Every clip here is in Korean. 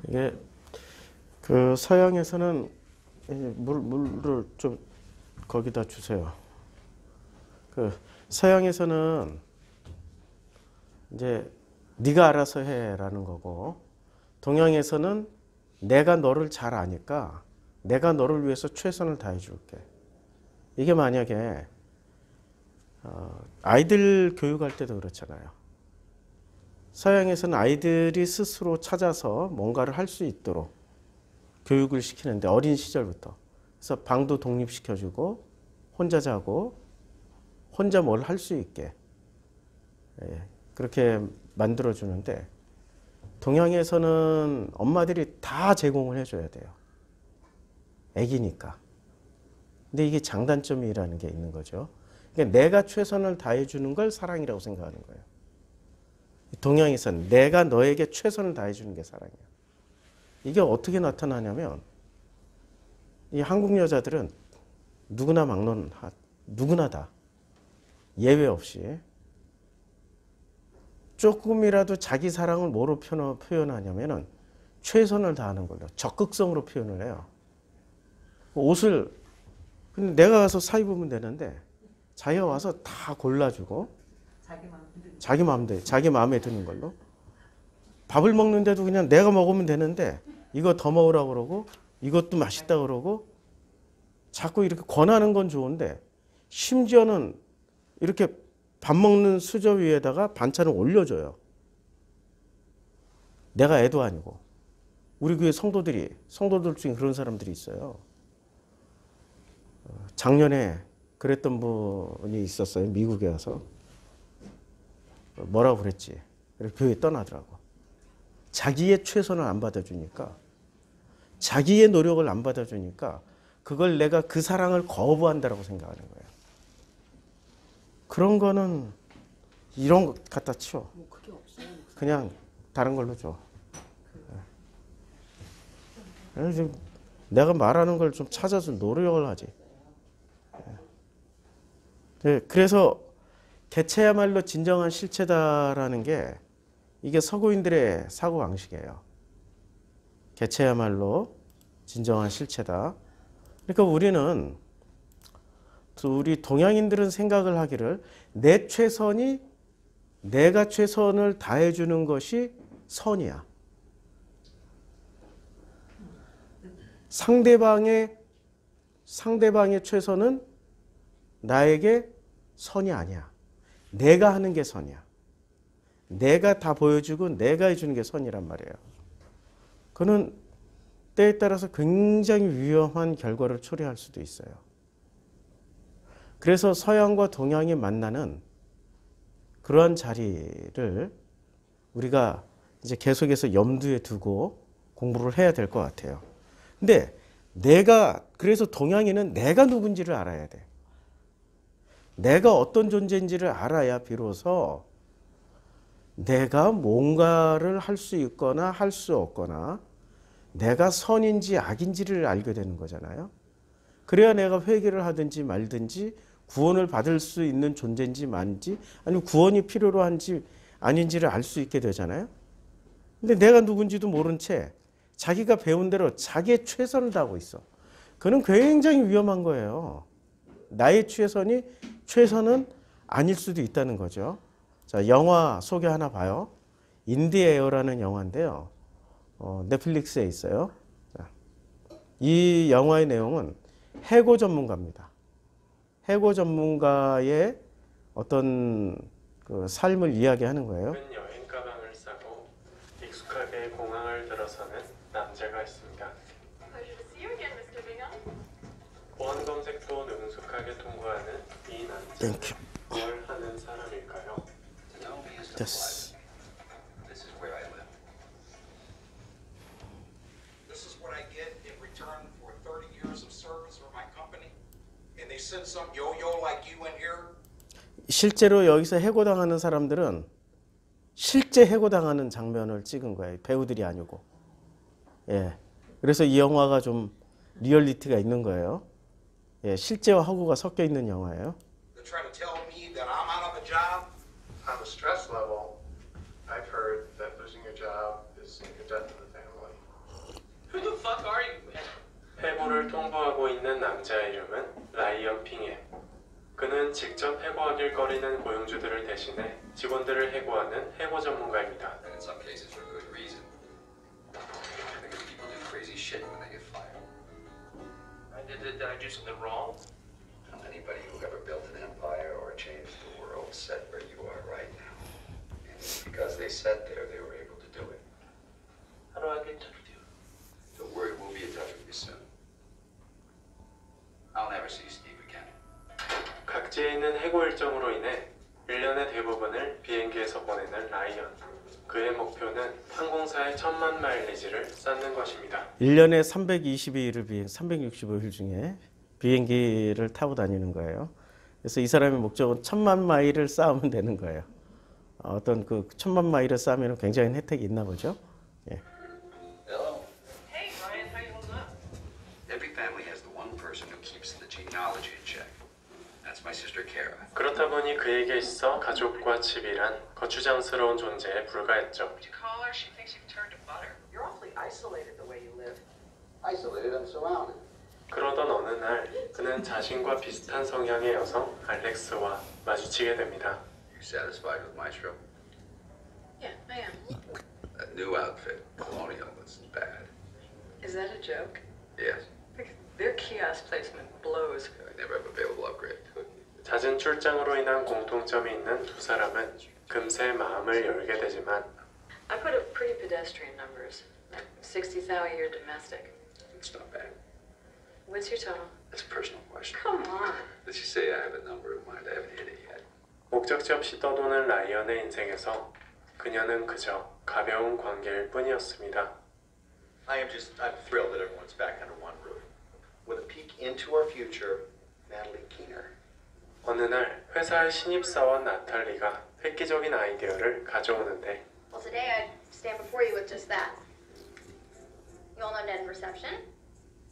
이게 그 서양에서는 물을 좀 거기다 주세요. 그 서양에서는 이제 네가 알아서 해라는 거고, 동양에서는 내가 너를 잘 아니까 내가 너를 위해서 최선을 다해 줄게. 이게 만약에 아이들 교육할 때도 그렇잖아요. 서양에서는 아이들이 스스로 찾아서 뭔가를 할 수 있도록 교육을 시키는데, 어린 시절부터. 그래서 방도 독립시켜주고 혼자 자고 혼자 뭘 할 수 있게 그렇게 만들어주는데, 동양에서는 엄마들이 다 제공을 해줘야 돼요. 애기니까. 근데 이게 장단점이라는 게 있는 거죠. 그러니까 내가 최선을 다해주는 걸 사랑이라고 생각하는 거예요. 동양에서는 내가 너에게 최선을 다해주는 게 사랑이야. 이게 어떻게 나타나냐면, 이 한국 여자들은 누구나 누구나 다 예외 없이 조금이라도 자기 사랑을 뭐로 표현하냐면은 최선을 다하는 걸로, 적극성으로 표현을 해요. 옷을 근데 내가 가서 사 입으면 되는데 자기가 와서 다 골라주고 자기 마음에 드는 걸로. 밥을 먹는데도 그냥 내가 먹으면 되는데 이거 더 먹으라고 그러고 이것도 맛있다 그러고 자꾸 이렇게 권하는 건 좋은데, 심지어는 이렇게 밥 먹는 수저 위에다가 반찬을 올려줘요. 내가 애도 아니고. 우리 교회 성도들 중에 그런 사람들이 있어요. 작년에 그랬던 분이 있었어요. 미국에 와서. 뭐라고 그랬지? 교회 떠나더라고. 자기의 최선을 안 받아주니까, 자기의 노력을 안 받아주니까 그걸 내가 그 사랑을 거부한다라고 생각하는 거예요. 그런 거는 이런 거 갖다 치워. 그냥 다른 걸로 줘. 내가 말하는 걸 좀 찾아서 노력을 하지. 그래서 개체야말로 진정한 실체다라는 게 이게 서구인들의 사고방식이에요. 개체야말로 진정한 실체다. 그러니까 우리 동양인들은 생각을 하기를 내가 최선을 다해주는 것이 선이야. 상대방의 최선은 나에게 선이 아니야. 내가 하는 게 선이야. 내가 다 보여주고 내가 해주는 게 선이란 말이에요. 그는 때에 따라서 굉장히 위험한 결과를 초래할 수도 있어요. 그래서 서양과 동양이 만나는 그러한 자리를 우리가 이제 계속해서 염두에 두고 공부를 해야 될 것 같아요. 근데 그래서 동양인은 내가 누군지를 알아야 돼. 내가 어떤 존재인지를 알아야 비로소 내가 뭔가를 할 수 있거나 할 수 없거나 내가 선인지 악인지를 알게 되는 거잖아요. 그래야 내가 회개를 하든지 말든지 구원을 받을 수 있는 존재인지 만지, 아니면 구원이 필요로 한지 아닌지를 알 수 있게 되잖아요. 근데 내가 누군지도 모른 채 자기가 배운 대로 자기의 최선을 다하고 있어. 그는 굉장히 위험한 거예요. 나의 최선은 아닐 수도 있다는 거죠. 자, 영화 소개 하나 봐요. 인디에어라는 영화인데요. 넷플릭스에 있어요. 자, 이 영화의 내용은 해고 전문가입니다. 해고 전문가의 어떤 그 삶을 이야기하는 거예요. 여행 가방을 싸고 익숙하게 공항을 들어서는 남자가 있습니다. 보안 검색도 능숙하게 통과하는 이 남자. 뭘 하는 사람일까요? 됐어. 실제로 여기서 해고당하는 사람들은 실제 해고당하는 장면을 찍은 거예요. 배우들이 아니고. 예. 그래서 이 영화가 좀 리얼리티가 있는 거예요. 예, 실제와 허구가 섞여 있는 영화예요. On the stress level, I've heard that losing your job is a death in the family. 털털거릴거리는 고용주들을 대신해 직원들을 해고하는 해고 전문가입니다. And in some cases for good reason. Because people do crazy shit when they get fired. Did I do something wrong? Anybody who ever built an empire or changed the world set where you are right now. And because they sat there, they were able to do it. How do I get in touch with you? Don't worry, we'll be in touch with you soon. I'll never see Steve again. 각지에 있는 해고 일정으로 인해 1년의 대부분을 비행기에서 보내는 라이언. 그의 목표는 항공사의 1000만 마일리지를 쌓는 것입니다. 1년에 322일을 365일 중에 비행기를 타고 다니는 거예요. 그래서 이 사람의 목적은 1000만 마일을 쌓으면 되는 거예요. 어떤 그 1000만 마일을 쌓으면 굉장히 혜택이 있나 보죠. 예. Hello. Hey Ryan, how you holding up? Every family has the one person who keeps the genealogy in check. That's my sister Kara. 그렇다 보니 그에게 있어 가족과 집이란 거추장스러운 존재에 불과했죠. Would you call her? She thinks you've turned to butter. You're awfully isolated the way you live. Isolated and surrounded. 그러던 어느 날 그는 자신과 비슷한 성향의 여성 알렉스와 마주치게 됩니다. You satisfied with Maestro? Yeah, I am. That new outfit, Colonial, was bad. Is that a joke? Yes. Their kiosk placement blows. I never have available upgrade. 잦은 출장으로 인한 공통점이 있는 두 사람은 금세 마음을 열게 되지만 I put up pretty pedestrian numbers. 60,000 a year domestic. It's not bad. What's your total? It's a personal question. Come on. Let's just say I have a number in mind. I haven't hit it yet. 목적지 없이 떠도는 라이언의 인생에서 그녀는 그저 가벼운 관계일 뿐이었습니다. I'm thrilled that everyone's back under one roof. With a peek into our future, Natalie Keener. 어느 날 회사의 신입사원 나탈리가 획기적인 아이디어를 가져오는데 Well, today I stand before you with just that. You all know Ned in reception.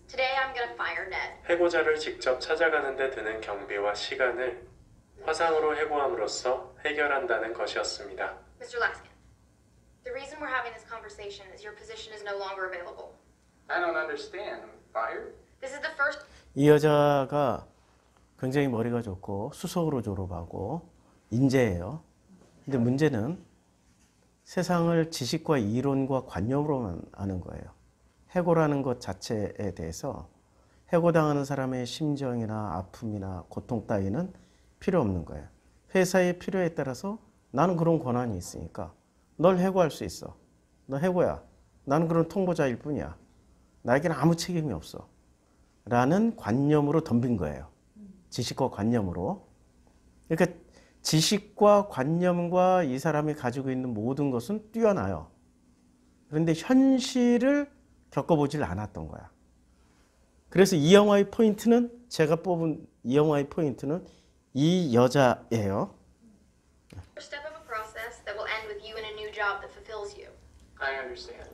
Today I'm gonna fire Ned. 해고자를 직접 찾아가는 데 드는 경비와 시간을 화상으로 해고함으로써 해결한다는 것이었습니다. Mr. Laskin, the reason we're having this conversation is your position is no longer available. I don't understand. I'm fired? This is the first. 이 여자가 굉장히 머리가 좋고 수석으로 졸업하고 인재예요. 근데 문제는 세상을 지식과 이론과 관념으로만 아는 거예요. 해고라는 것 자체에 대해서 해고당하는 사람의 심정이나 아픔이나 고통 따위는 필요 없는 거예요. 회사의 필요에 따라서 나는 그런 권한이 있으니까 널 해고할 수 있어. 너 해고야. 나는 그런 통보자일 뿐이야. 나에게는 아무 책임이 없어. 라는 관념으로 덤빈 거예요. 지식과 관념으로. 그러니까 지식과 관념과 이 사람이 가지고 있는 모든 것은 뛰어나요. 그런데 현실을 겪어보질 않았던 거야. 그래서 이 영화의 포인트는 제가 뽑은 이 영화의 포인트는 이 여자예요. First step of a process that will end with you in a new job that fulfills you. I understand.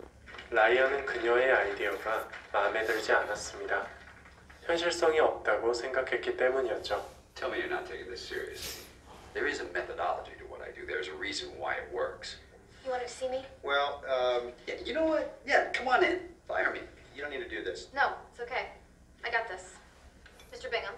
라이언은 그녀의 아이디어가 마음에 들지 않았습니다. 현실성이 없다고 생각했기 때문이었죠. Tell me you're not taking this seriously. There is a methodology to what I do. There's a reason why it works. You wanted to see me? Well, Yeah, you know what? Yeah, come on in. Fire me. you don't need to do this. No, it's okay. I got this. Mr. Bingham,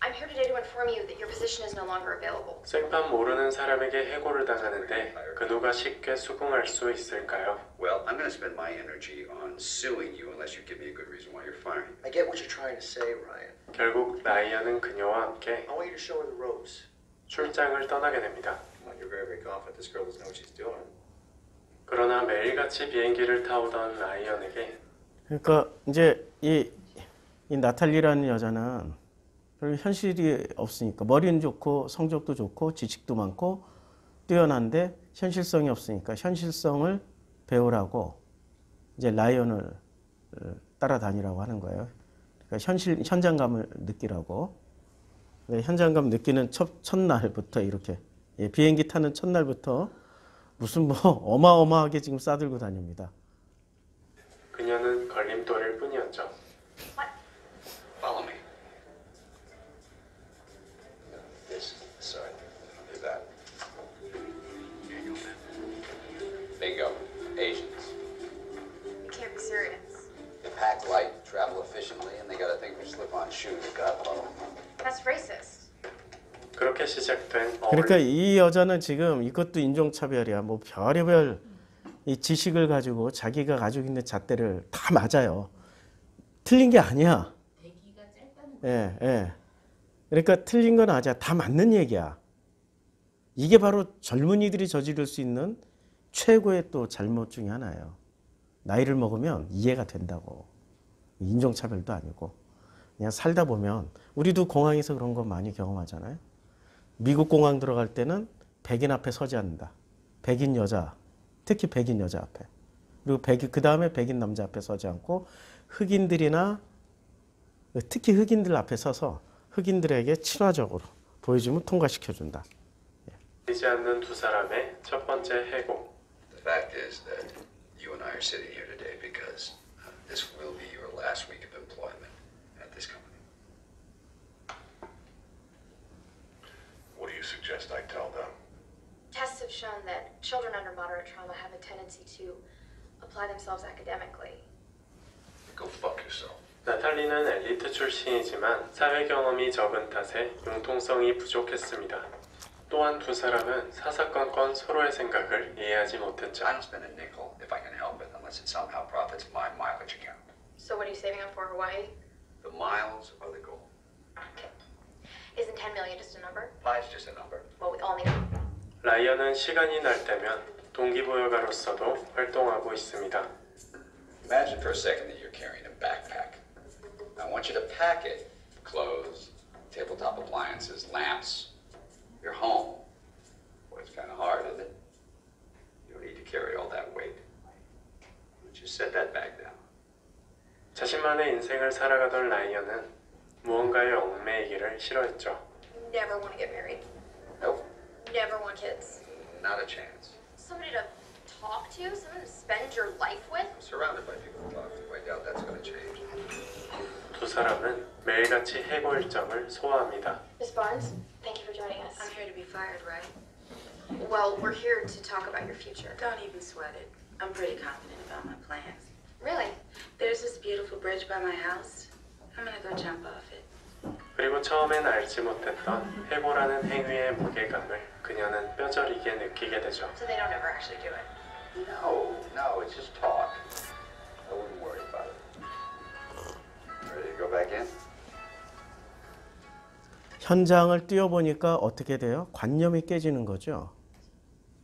I'm here today to inform you that your position is no longer available. 생판 모르는 사람에게 해고를 당하는데 그누가 쉽게 수긍할 수 있을까요? Well, I'm going to spend my energy on suing you unless you give me a good reason why you're firing me. I get what you're trying to say, Ryan. 결국 라이언은 그녀와 함께 I want you to show her the ropes. 출장을 떠나게 됩니다. Come on, you're very, very confident this girl doesn't know what she's doing. 그러나 매일같이 비행기를 타오던 라이언에게 그러니까 이제 이 나탈리라는 여자는 별 현실이 없으니까 머리는 좋고 성적도 좋고 지식도 많고 뛰어난데 현실성이 없으니까 현실성을 배우라고 이제 라이언을 따라다니라고 하는 거예요. 그러니까 현장감을 느끼라고. 현장감 느끼는 첫날부터 이렇게 비행기 타는 첫날부터 무슨 뭐 어마어마하게 지금 싸들고 다닙니다. 그녀는 걸림돌일 뿐이었죠. Follow me. This, sorry, do that. Here you go, man. Bingo. Asians. You can't be serious. They pack light, travel efficiently, and they got a thing for slip-on shoes. God love them. That's racist. 그렇게 시작된 그러니까 이 여자는 지금 이것도 인종차별이야. 뭐 별의별 이 지식을 가지고 자기가 가지고 있는 잣대를 다 맞아요. 틀린 게 아니야. 예, 예. 그러니까 틀린 건 아니야. 다 맞는 얘기야. 이게 바로 젊은이들이 저지를 수 있는 최고의 또 잘못 중에 하나예요. 나이를 먹으면 이해가 된다고. 인종차별도 아니고. 그냥 살다 보면 우리도 공항에서 그런 거 많이 경험하잖아요. 미국 공항 들어갈 때는 백인 앞에 서지 않는다. 백인 여자, 특히 백인 여자 앞에. 그리고 그 다음에 백인 남자 앞에 서지 않고 흑인들이나 특히 흑인들 앞에 서서 흑인들에게 친화적으로 보여주면 통과시켜준다. 보이지 않는 두 사람의 첫 번째 해고. The fact is that you and I are sitting here today because this will be your last week of employment at this company. What do you suggest I tell them? Tests have shown that children under moderate trauma have a tendency to apply themselves academically. Go fuck yourself. 나탈리는 엘리트 출신이지만 사회 경험이 적은 탓에 융통성이 부족했습니다. 또한 두 사람은 사사건건 서로의 생각을 이해하지 못했죠. I don't spend a nickel if I can help it unless it somehow profits my mileage account. So what are you saving up for, Hawaii? The miles are the goal. Okay. Isn't 10 million just a number? Pie's just a number. Well, we all need it. 라이언은 시간이 날 때면 동기부여가로서도 활동하고 있습니다. Imagine for a second that you're carrying a backpack. I want you to pack it. Clothes, tabletop appliances, lamps. Your home. Well, it's kind of hard, isn't it? You don't need to carry all that weight. Why don't you set that bag down? 자신만의 인생을 살아가던 라이언은 무언가에 얽매이기를 싫어했죠. Never want to get married. Nope, Never want kids. not a chance. Somebody to talk to, someone to spend your life with. I'm surrounded by people who talk to. I doubt that's going to change. 두 사람은 매일같이 해고 일정을 소화합니다. Miss Barnes, thank you for joining us. I'm here to be fired, right? Well, we're here to talk about your future. Don't even sweat it. I'm pretty confident about my plans. Really? There's this beautiful bridge by my house. I'm gonna go jump off it. 그리고 처음엔 알지 못했던 해고라는 행위의 무게감을 그녀는 뼈저리게 느끼게 되죠. So they don't ever actually do it. No, it's just talk. I wouldn't worry about it. Ready to go back in? 현장을 뛰어보니까 어떻게 돼요? 관념이 깨지는 거죠.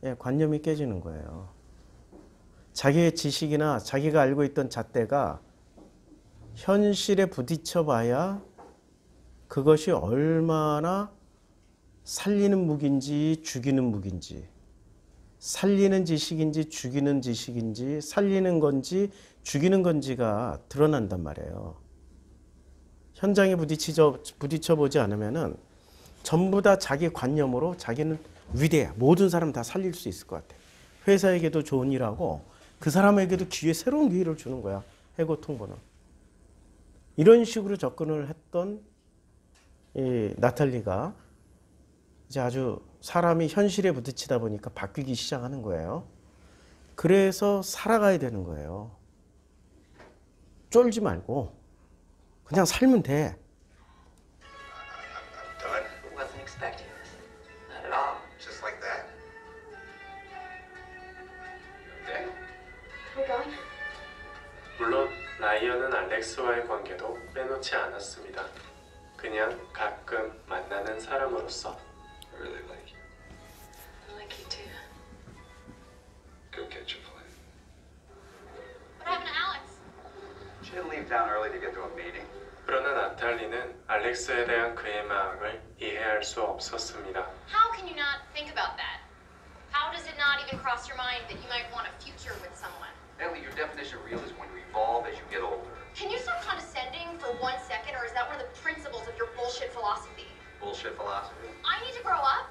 예, 관념이 깨지는 거예요. 자기의 지식이나 자기가 알고 있던 잣대가 현실에 부딪혀 봐야 그것이 얼마나 살리는 무기인지 죽이는 무기인지, 살리는 지식인지 죽이는 지식인지, 살리는 건지 죽이는 건지가 드러난단 말이에요. 현장에 부딪혀 보지 않으면은 전부 다 자기 관념으로 자기는 위대해. 모든 사람 다 살릴 수 있을 것 같아. 회사에게도 좋은 일하고 그 사람에게도 새로운 기회를 주는 거야. 해고 통보는. 이런 식으로 접근을 했던 이 나탈리가 이제 아주 사람이 현실에 부딪히다 보니까 바뀌기 시작하는 거예요. 그래서 살아가야 되는 거예요. 쫄지 말고 그냥 살면 돼. I'm done. Wasn't expecting this. Not at all. Just like that. Okay. We're going. 물론 라이언은 알렉스와의 관계도 빼놓지 않았습니다. 그냥 가끔 만나는 사람으로서. I really like you. I like you too. Go get your plane. What happened to Alex? She didn't leave town early to get to a meeting. 그러나 나탈리는 알렉스에 대한 그의 마음을 이해할 수 없었습니다. How can you not think about that? How does it not even cross your mind that you might want a future with someone? Ellie, your definition of real is going to evolve as you get older. Can you stop condescending for 1 second, or is that one of the principles of your bullshit philosophy? Bullshit philosophy. I need to grow up?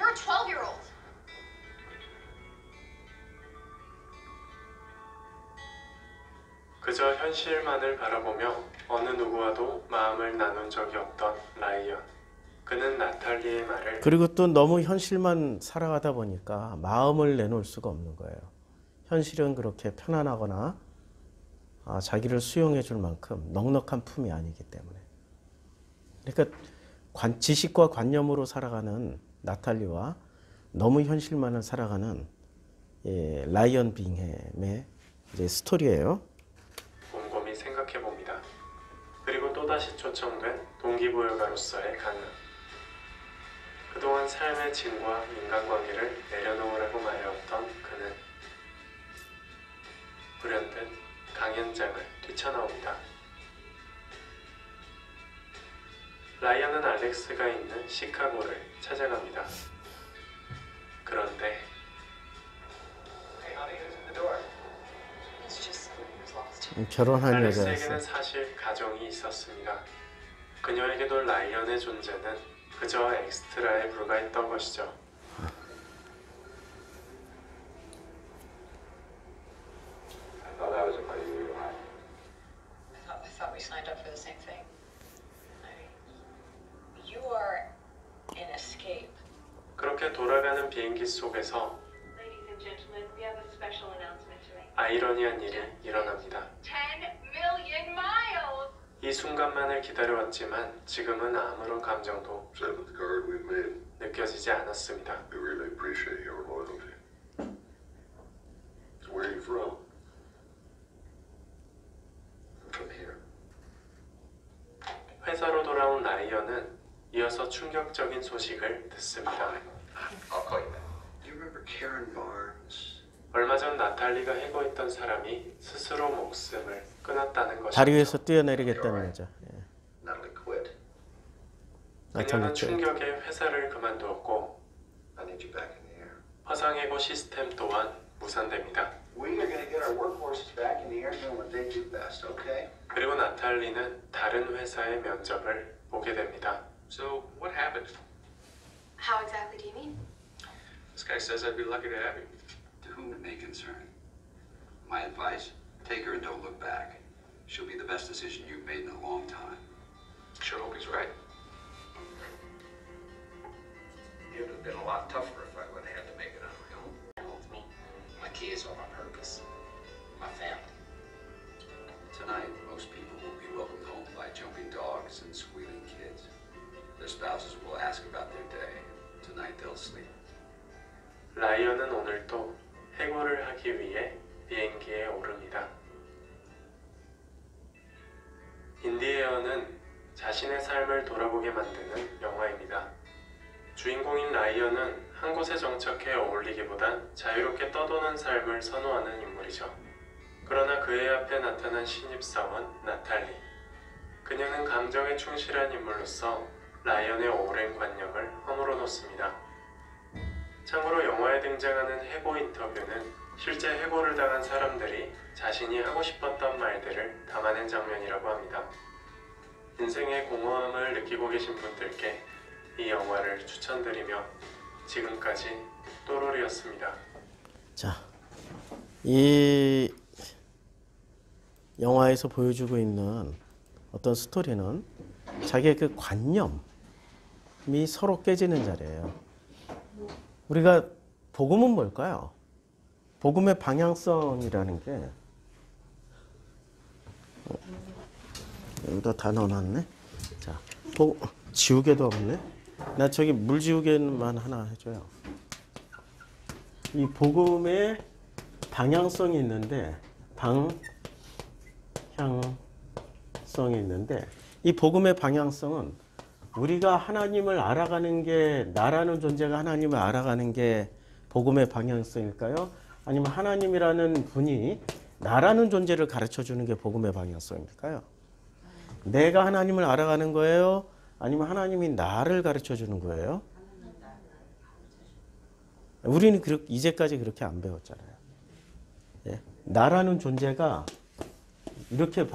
You're a 12-year-old. 그저 현실만을 바라보며 어느 누구와도 마음을 나눈 적이 없던 라이언. 그는 나탈리의 말을 그리고 또 너무 현실만 살아가다 보니까 마음을 내놓을 수가 없는 거예요. 현실은 그렇게 편안하거나 자기를 수용해 줄 만큼 넉넉한 품이 아니기 때문에. 그러니까 지식과 관념으로 살아가는 나탈리와 너무 현실만을 살아가는 라이언 빙햄의 이제 스토리예요. 곰곰이 생각해 봅니다. 그리고 또다시 초청된 동기부여가로서의 강연. 그동안 삶의 짐과 인간관계를 내려놓으라고 말해왔던 그는 불현듯 강연장을 뛰쳐나옵니다. 라이언은 알렉스가 있는 시카고를 찾아갑니다. 그런데 결혼한 알렉스에게는 여자였어요. 사실 가정이 있었습니다. 그녀에게도 라이언의 존재는 그저 엑스트라에 불과했던 것이죠. I thought we signed up for the same thing. You are in escape. 그렇게 돌아가는 비행기 속에서 Ladies and gentlemen, we have a special announcement to make. 아이러니한 일이 일어납니다. 10 million miles! 이 순간만을 기다려왔지만 지금은 아무런 감정도 Seventh card we've made. 느껴지지 않았습니다. We really appreciate your loyalty. Where are you from? From here. 회사로 돌아온 라이언은 이어서 충격적인 소식을 듣습니다. I'll call you back. Do you remember Karen Barnes? 얼마 전 나탈리가 해고했던 사람이 스스로 목숨을 끊었다는 다리 것이죠. 위에서 뛰어내리겠다는 여자. 예. Natalie quit. 그녀는 나탈리 때. 충격에 회사를 그만두었고 I need you back in the air. 화상해고 시스템 또한 무산됩니다. We are going to get our workforces back in the air doing what they do best, okay? 그리고 나탈리는 다른 회사의 면접을 보게 됩니다. So, what happened? How exactly do you mean? This guy says I'd be lucky to have you. To whom it may concern. My advice, take her and don't look back. She'll be the best decision you've made in a long time. Sure hope he's right. It would have been a lot tougher if I would have had to make it on my own. My kids are my purpose. My family. Tonight, most people will be welcomed home by jumping dogs and squealing kids. Their spouses will ask about their day. Tonight they'll sleep. 라이언은 오늘 또 해고를 하기 위해 비행기에 오릅니다. 인디에어는 자신의 삶을 돌아보게 만드는 영화입니다. 주인공인 라이언은 한 곳에 정착해 어울리기보단 자유롭게 떠도는 삶을 선호하는 인물이죠. 그러나 그의 앞에 나타난 신입사원 나탈리. 그녀는 감정에 충실한 인물로서 라이언의 오랜 관념을 허물어 놓습니다. 참고로 영화에 등장하는 해고 인터뷰는 실제 해고를 당한 사람들이 자신이 하고 싶었던 말들을 담아낸 장면이라고 합니다. 인생의 공허함을 느끼고 계신 분들께 이 영화를 추천드리며 지금까지 또롤이었습니다. 자, 이 영화에서 보여주고 있는 어떤 스토리는 자기의 그 관념이 서로 깨지는 자리예요. 우리가 복음은 뭘까요? 복음의 방향성이라는 게 여기다 다 넣어놨네. 자, 지우개도 없네. 나 저기 물 지우개만 하나 해줘요. 이 복음의 방향성이 있는데 이 복음의 방향성은 우리가 하나님을 알아가는 게 나라는 존재가 하나님을 알아가는 게 복음의 방향성일까요? 아니면 하나님이라는 분이 나라는 존재를 가르쳐 주는 게 복음의 방향성일까요? 내가 하나님을 알아가는 거예요? 아니면 하나님이 나를 가르쳐 주는 거예요? 우리는 이제까지 그렇게 안 배웠잖아요. 예? 나라는 존재가 이렇게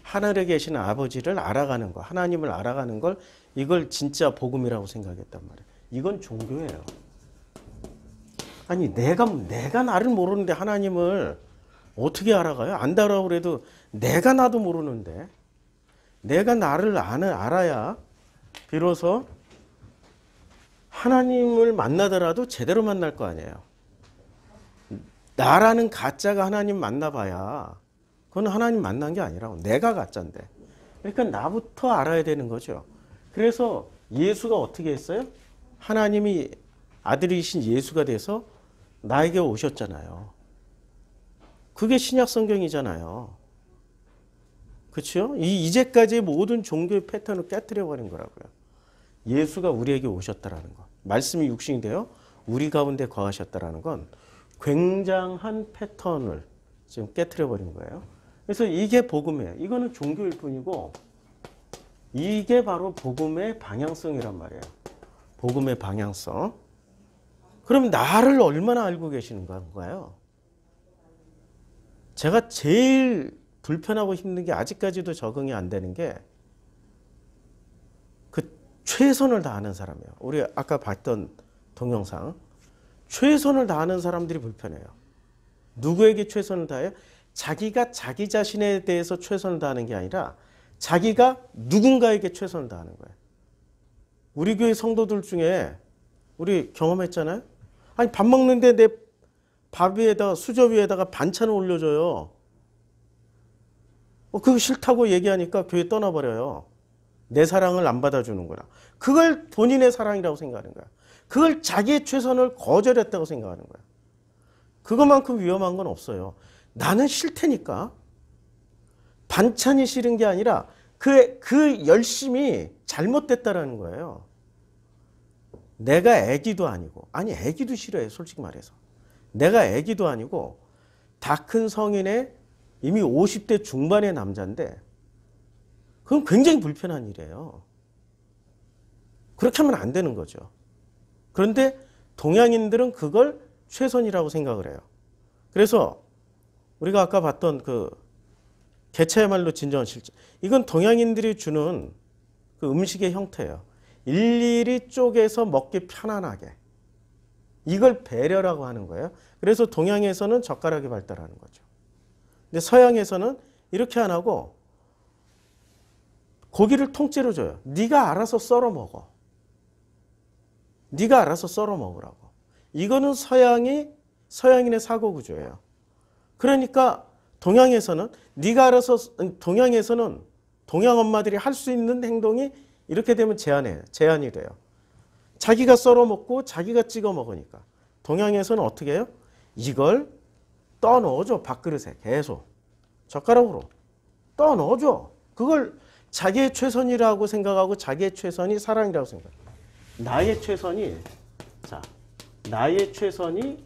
하늘에 계시는 아버지를 알아가는 거, 하나님을 알아가는 걸 이걸 진짜 복음이라고 생각했단 말이에요. 이건 종교예요. 아니 내가 나를 모르는데 하나님을 어떻게 알아가요? 안다라고 그래도 내가 나도 모르는데 내가 나를 알아야 비로소 하나님을 만나더라도 제대로 만날 거 아니에요. 나라는 가짜가 하나님 만나봐야 그건 하나님 만난 게 아니라고. 내가 가짜인데. 그러니까 나부터 알아야 되는 거죠. 그래서 예수가 어떻게 했어요? 하나님이 아들이신 예수가 돼서 나에게 오셨잖아요. 그게 신약 성경이잖아요. 그렇죠? 이제까지의 모든 종교의 패턴을 깨뜨려 버린 거라고요. 예수가 우리에게 오셨다라는 것. 말씀이 육신이 되어 우리 가운데 거하셨다라는 건 굉장한 패턴을 지금 깨뜨려 버린 거예요. 그래서 이게 복음이에요. 이거는 종교일 뿐이고 이게 바로 복음의 방향성이란 말이에요. 복음의 방향성. 그럼 나를 얼마나 알고 계시는 건가요? 제가 제일 불편하고 힘든 게 아직까지도 적응이 안 되는 게 그 최선을 다하는 사람이에요. 우리 아까 봤던 동영상. 최선을 다하는 사람들이 불편해요. 누구에게 최선을 다해요? 자기가 자기 자신에 대해서 최선을 다하는 게 아니라 자기가 누군가에게 최선을 다하는 거예요. 우리 교회 성도들 중에 우리 경험했잖아요. 아니 밥 먹는데 내 밥 위에다가 수저 위에다가 반찬을 올려줘요. 그거 싫다고 얘기하니까 교회 떠나버려요. 내 사랑을 안 받아주는구나. 그걸 본인의 사랑이라고 생각하는 거야. 그걸 자기의 최선을 거절했다고 생각하는 거야. 그것만큼 위험한 건 없어요. 나는 싫다니까. 반찬이 싫은 게 아니라 그 열심이 잘못됐다라는 거예요. 내가 애기도 아니고, 아니 애기도 싫어요. 솔직히 말해서. 내가 애기도 아니고 다 큰 성인의 이미 50대 중반의 남자인데 그건 굉장히 불편한 일이에요. 그렇게 하면 안 되는 거죠. 그런데 동양인들은 그걸 최선이라고 생각을 해요. 그래서 우리가 아까 봤던 그 개차야말로 진정한 실제. 이건 동양인들이 주는 그 음식의 형태예요. 일일이 쪼개서 먹기 편안하게. 이걸 배려라고 하는 거예요. 그래서 동양에서는 젓가락이 발달하는 거죠. 근데 서양에서는 이렇게 안 하고 고기를 통째로 줘요. 네가 알아서 썰어 먹어. 네가 알아서 썰어 먹으라고. 이거는 서양인의 사고 구조예요. 그러니까 동양에서는 네가 알아서 동양에서는 동양 엄마들이 할 수 있는 행동이 이렇게 되면 제한이 돼요. 자기가 썰어 먹고 자기가 찍어 먹으니까. 동양에서는 어떻게 해요? 이걸 떠 넣어줘. 밥그릇에 계속. 젓가락으로 떠 넣어줘. 그걸 자기의 최선이라고 생각하고 자기의 최선이 사랑이라고 생각해요. 나의 최선이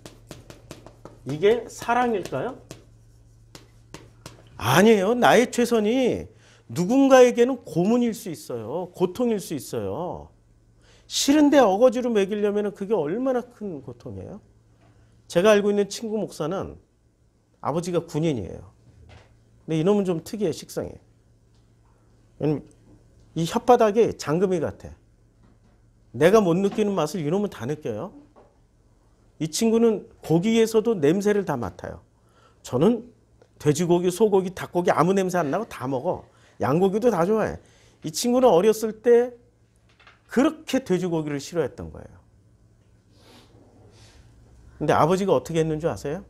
이게 사랑일까요? 아니에요. 나의 최선이 누군가에게는 고문일 수 있어요. 고통일 수 있어요. 싫은데 어거지로 먹이려면 그게 얼마나 큰 고통이에요. 제가 알고 있는 친구 목사는 아버지가 군인이에요. 근데 이놈은 좀 특이해, 식성이. 왜냐면 이 혓바닥에 장금이 같아. 내가 못 느끼는 맛을 이놈은 다 느껴요. 이 친구는 고기에서도 냄새를 다 맡아요. 저는 돼지고기, 소고기, 닭고기 아무 냄새 안 나고 다 먹어. 양고기도 다 좋아해. 이 친구는 어렸을 때 그렇게 돼지고기를 싫어했던 거예요. 근데 아버지가 어떻게 했는 줄 아세요?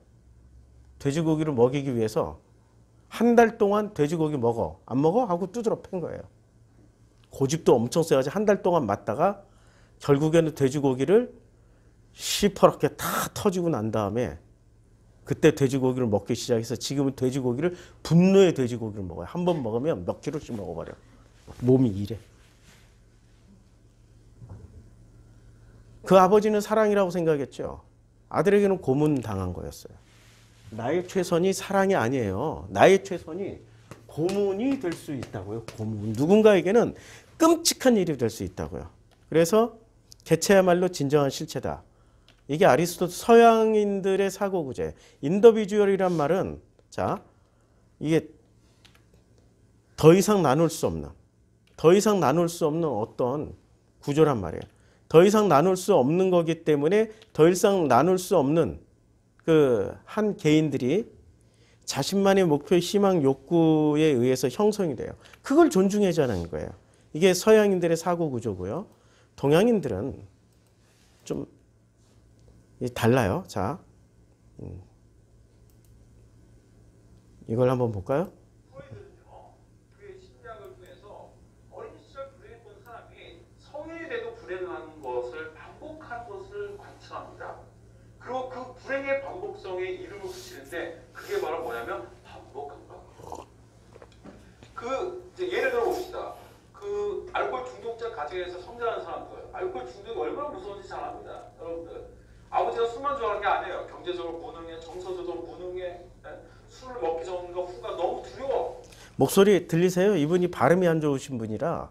돼지고기를 먹이기 위해서 한 달 동안 돼지고기 먹어. 안 먹어? 하고 두드러 팬 거예요. 고집도 엄청 세가지고 한 달 동안 맞다가 결국에는 돼지고기를 시퍼렇게 다 터지고 난 다음에 그때 돼지고기를 먹기 시작해서 지금은 돼지고기를 분노의 돼지고기를 먹어요. 한 번 먹으면 몇 킬로씩 먹어버려. 몸이 이래. 그 아버지는 사랑이라고 생각했죠. 아들에게는 고문당한 거였어요. 나의 최선이 사랑이 아니에요. 나의 최선이 고문이 될 수 있다고요. 고문. 누군가에게는 끔찍한 일이 될 수 있다고요. 그래서 개체야말로 진정한 실체다. 이게 아리스토텔 서양인들의 사고구조예요. 인더비주얼이란 말은 이게 더 이상 나눌 수 없는 어떤 구조란 말이에요. 더 이상 나눌 수 없는 거기 때문에 더 이상 나눌 수 없는 그 한 개인들이 자신만의 목표, 희망, 욕구에 의해서 형성이 돼요. 그걸 존중해자는 거예요. 이게 서양인들의 사고 구조고요. 동양인들은 좀 달라요. 자, 이걸 한번 볼까요? 프로이드는요, 그의 심리학을 통해서 어린 시절 불행했던 사람이 이름을 붙이는데 그게 바로 뭐냐면 반복강박이에요. 이제 예를 들어 봅시다. 알코올 중독자 가정에서 성장하는 사람들, 알코올 중독이 얼마나 무서운지 잘 압니다. 여러분들. 아버지가 술만 좋아하는 게 아니에요. 경제적으로 무능해, 정서적으로 무능해, 술을 먹기 전과 후가 너무 두려워. 목소리 들리세요? 이분이 발음이 안 좋으신 분이라.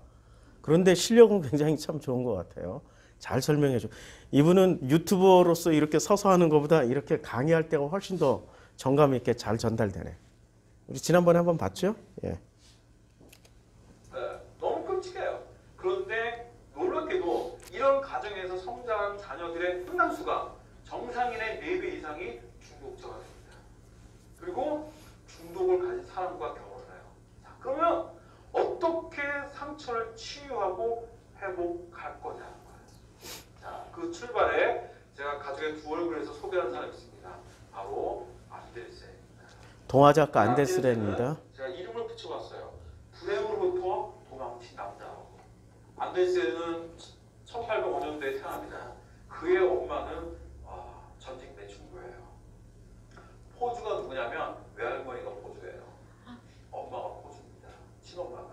그런데 실력은 굉장히 참 좋은 것 같아요. 잘 설명해 줘. 이분은 유튜버로서 이렇게 서서 하는 것보다 이렇게 강의할 때가 훨씬 더 정감 있게 잘 전달되네. 우리 지난번에 한번 봤죠? 예. 너무 끔찍해요. 그런데 놀랍게도 이런 가정에서 성장한 자녀들의 상당수가 정상인의 4배 이상이 중독자가 됩니다. 그리고 중독을 가진 사람과 결혼을 해요. 자, 그러면 어떻게 상처를 치유하고 회복할 거냐는 거예요. 자, 그 출발에 제가 가족의 두 얼굴에서 소개한 사람이 있습니다. 바로 안데르센입니다. 동화작가 안데르센입니다. 제가 이름을 붙여봤어요. 불행으로부터 도망친 남자라고. 안데르센은 1805년도에 태어납니다. 그의 엄마는 전직 매춘부예요. 포주가 누구냐면 외할머니가 포주예요. 엄마가 포주입니다. 친엄마가.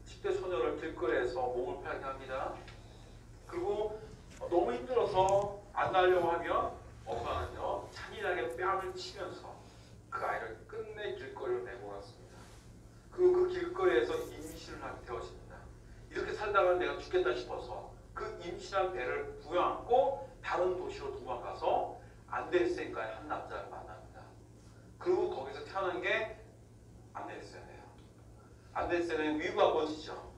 10대 소녀를 길거리에서 몸을 팔게 합니다. 그리고 너무 힘들어서 안 나려고 하면 엄마는요 잔인하게 뺨을 치면서 그 아이를 끝내 길거리로 내몰았습니다. 그리고 그 길거리에서 임신을 하게 되어집니다. 이렇게 살다가 내가 죽겠다 싶어서 그 임신한 배를 부여안고 다른 도시로 도망가서 안데르센과의 한 남자를 만납니다. 그리고 거기서 태어난 게 안데르센이에요. 안데르센은 미국 아버지죠.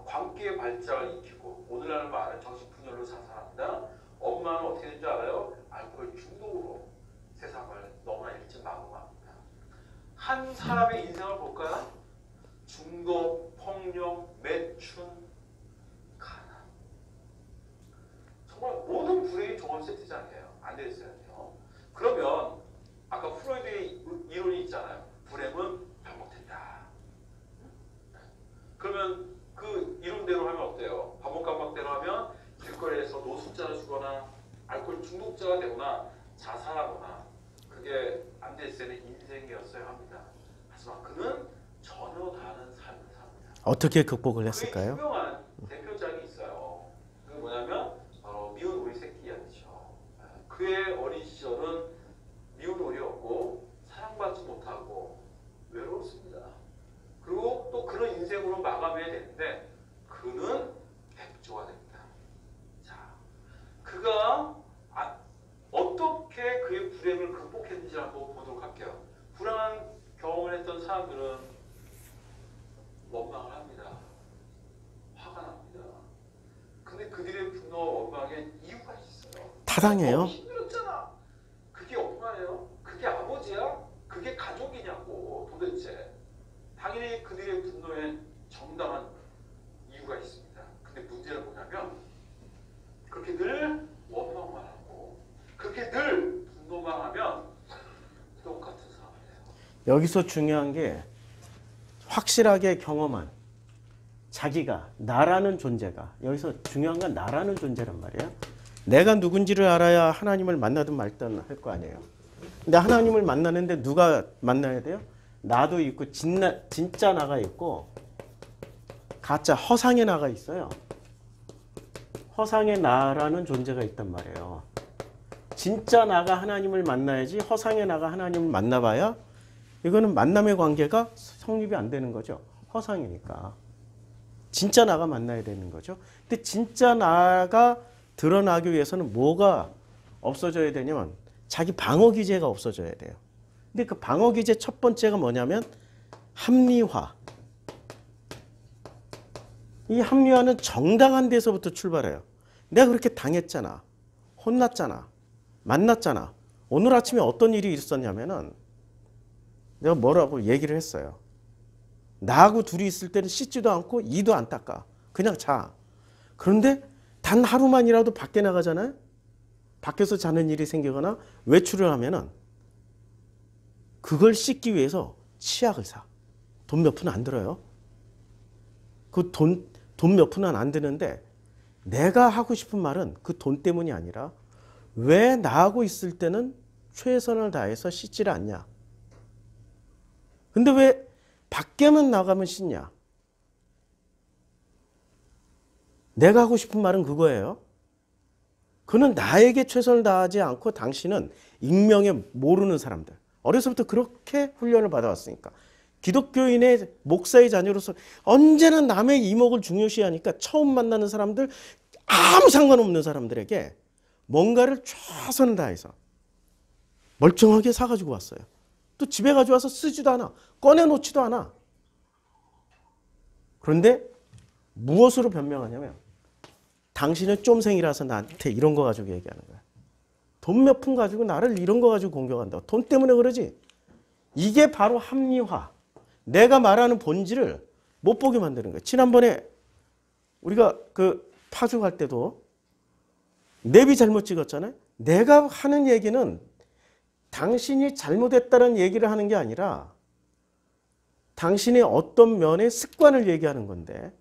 광기의 발작을 익히고 오늘날 말은 정신분열로 자살합니다. 엄마는 어떻게 된 줄 알아요? 알코올 중독으로 세상을 너무나 일찍 마감합니다. 한 사람의 인생을 볼까요? 중독, 폭력, 매춘, 가난. 정말 모든 불행이 종합 세트장이에요. 안데르센은요. 그러면 아까 프로이드의 이론이 있잖아요. 불행은 반복된다. 그러면 그 이론대로 하면 어때요? 반복강박대로 하면 길거리에서 노숙자를 주거나 알코올 중독자가 되거나 자살하거나 그게 안데르센의 인생이었어야 합니다. 하지만 그는 전혀 다른 삶을 삽니다. 어떻게 극복을 했을까요? 유명한 대표작이 있어요. 그게 뭐냐면 바로 미운 오리 새끼 이야기죠. 그의 어린 시절은 미운 오리였고 사랑받지 못하고 외로웠습니다. 그리고 또 그런 인생으로 마감해야 되는데 그는 백조가 됩니다. 자, 그가 어떻게 그의 불행을 극복했는지 한번 보도록 할게요. 불행한 경험을 했던 사람들은 원망을 합니다. 화가 납니다. 근데 그들의 분노와 원망에 이유가 있어요. 타당해요. 너무 힘들었잖아. 그게 엄마예요? 그게 아버지야? 그게 가족이냐고 도대체. 당연히 그들의 분노에 정당한 이유가 있습니다. 근데 문제는 뭐냐면 그렇게 늘 원망만 하고 그렇게 늘 분노만 하면 똑같은 상황이에요. 여기서 중요한 게 확실하게 경험한 자기가 나라는 존재가 여기서 중요한 건 나라는 존재란 말이에요. 내가 누군지를 알아야 하나님을 만나든 말든 할 거 아니에요. 근데 하나님을 만나는데 누가 만나야 돼요? 나도 있고 진짜 나가 있고 가짜 허상의 나가 있어요. 허상의 나라는 존재가 있단 말이에요. 진짜 나가 하나님을 만나야지 허상의 나가 하나님을 만나봐야 이거는 만남의 관계가 성립이 안 되는 거죠. 허상이니까. 진짜 나가 만나야 되는 거죠. 근데 진짜 나가 드러나기 위해서는 뭐가 없어져야 되냐면 자기 방어 기제가 없어져야 돼요. 근데 그 방어 기제 첫 번째가 뭐냐면 합리화. 이 합리화는 정당한 데서부터 출발해요. 내가 그렇게 당했잖아. 혼났잖아. 만났잖아. 오늘 아침에 어떤 일이 있었냐면은 내가 뭐라고 얘기를 했어요. 나하고 둘이 있을 때는 씻지도 않고 이도 안 닦아. 그냥 자. 그런데 단 하루만이라도 밖에 나가잖아요. 밖에서 자는 일이 생기거나 외출을 하면은 그걸 씻기 위해서 치약을 사. 돈 몇 푼 안 들어요. 그 돈 몇 푼은 안 드는데 내가 하고 싶은 말은 그 돈 때문이 아니라 왜 나하고 있을 때는 최선을 다해서 씻질 않냐? 근데 왜 밖에만 나가면 씻냐? 내가 하고 싶은 말은 그거예요. 그는 나에게 최선을 다하지 않고 당신은 익명에 모르는 사람들. 어려서부터 그렇게 훈련을 받아왔으니까. 기독교인의 목사의 자녀로서 언제나 남의 이목을 중요시하니까 처음 만나는 사람들, 아무 상관없는 사람들에게 뭔가를 최선을 다해서 멀쩡하게 사가지고 왔어요. 또 집에 가져와서 쓰지도 않아. 꺼내놓지도 않아. 그런데 무엇으로 변명하냐면 당신은 쫌생이라서 나한테 이런 거 가지고 얘기하는 거야. 돈 몇 푼 가지고 나를 이런 거 가지고 공격한다고. 돈 때문에 그러지. 이게 바로 합리화. 내가 말하는 본질을 못 보게 만드는 거야. 지난번에 우리가 그 파주 갈 때도 내비 잘못 찍었잖아요. 내가 하는 얘기는 당신이 잘못했다는 얘기를 하는 게 아니라 당신의 어떤 면의 습관을 얘기하는 건데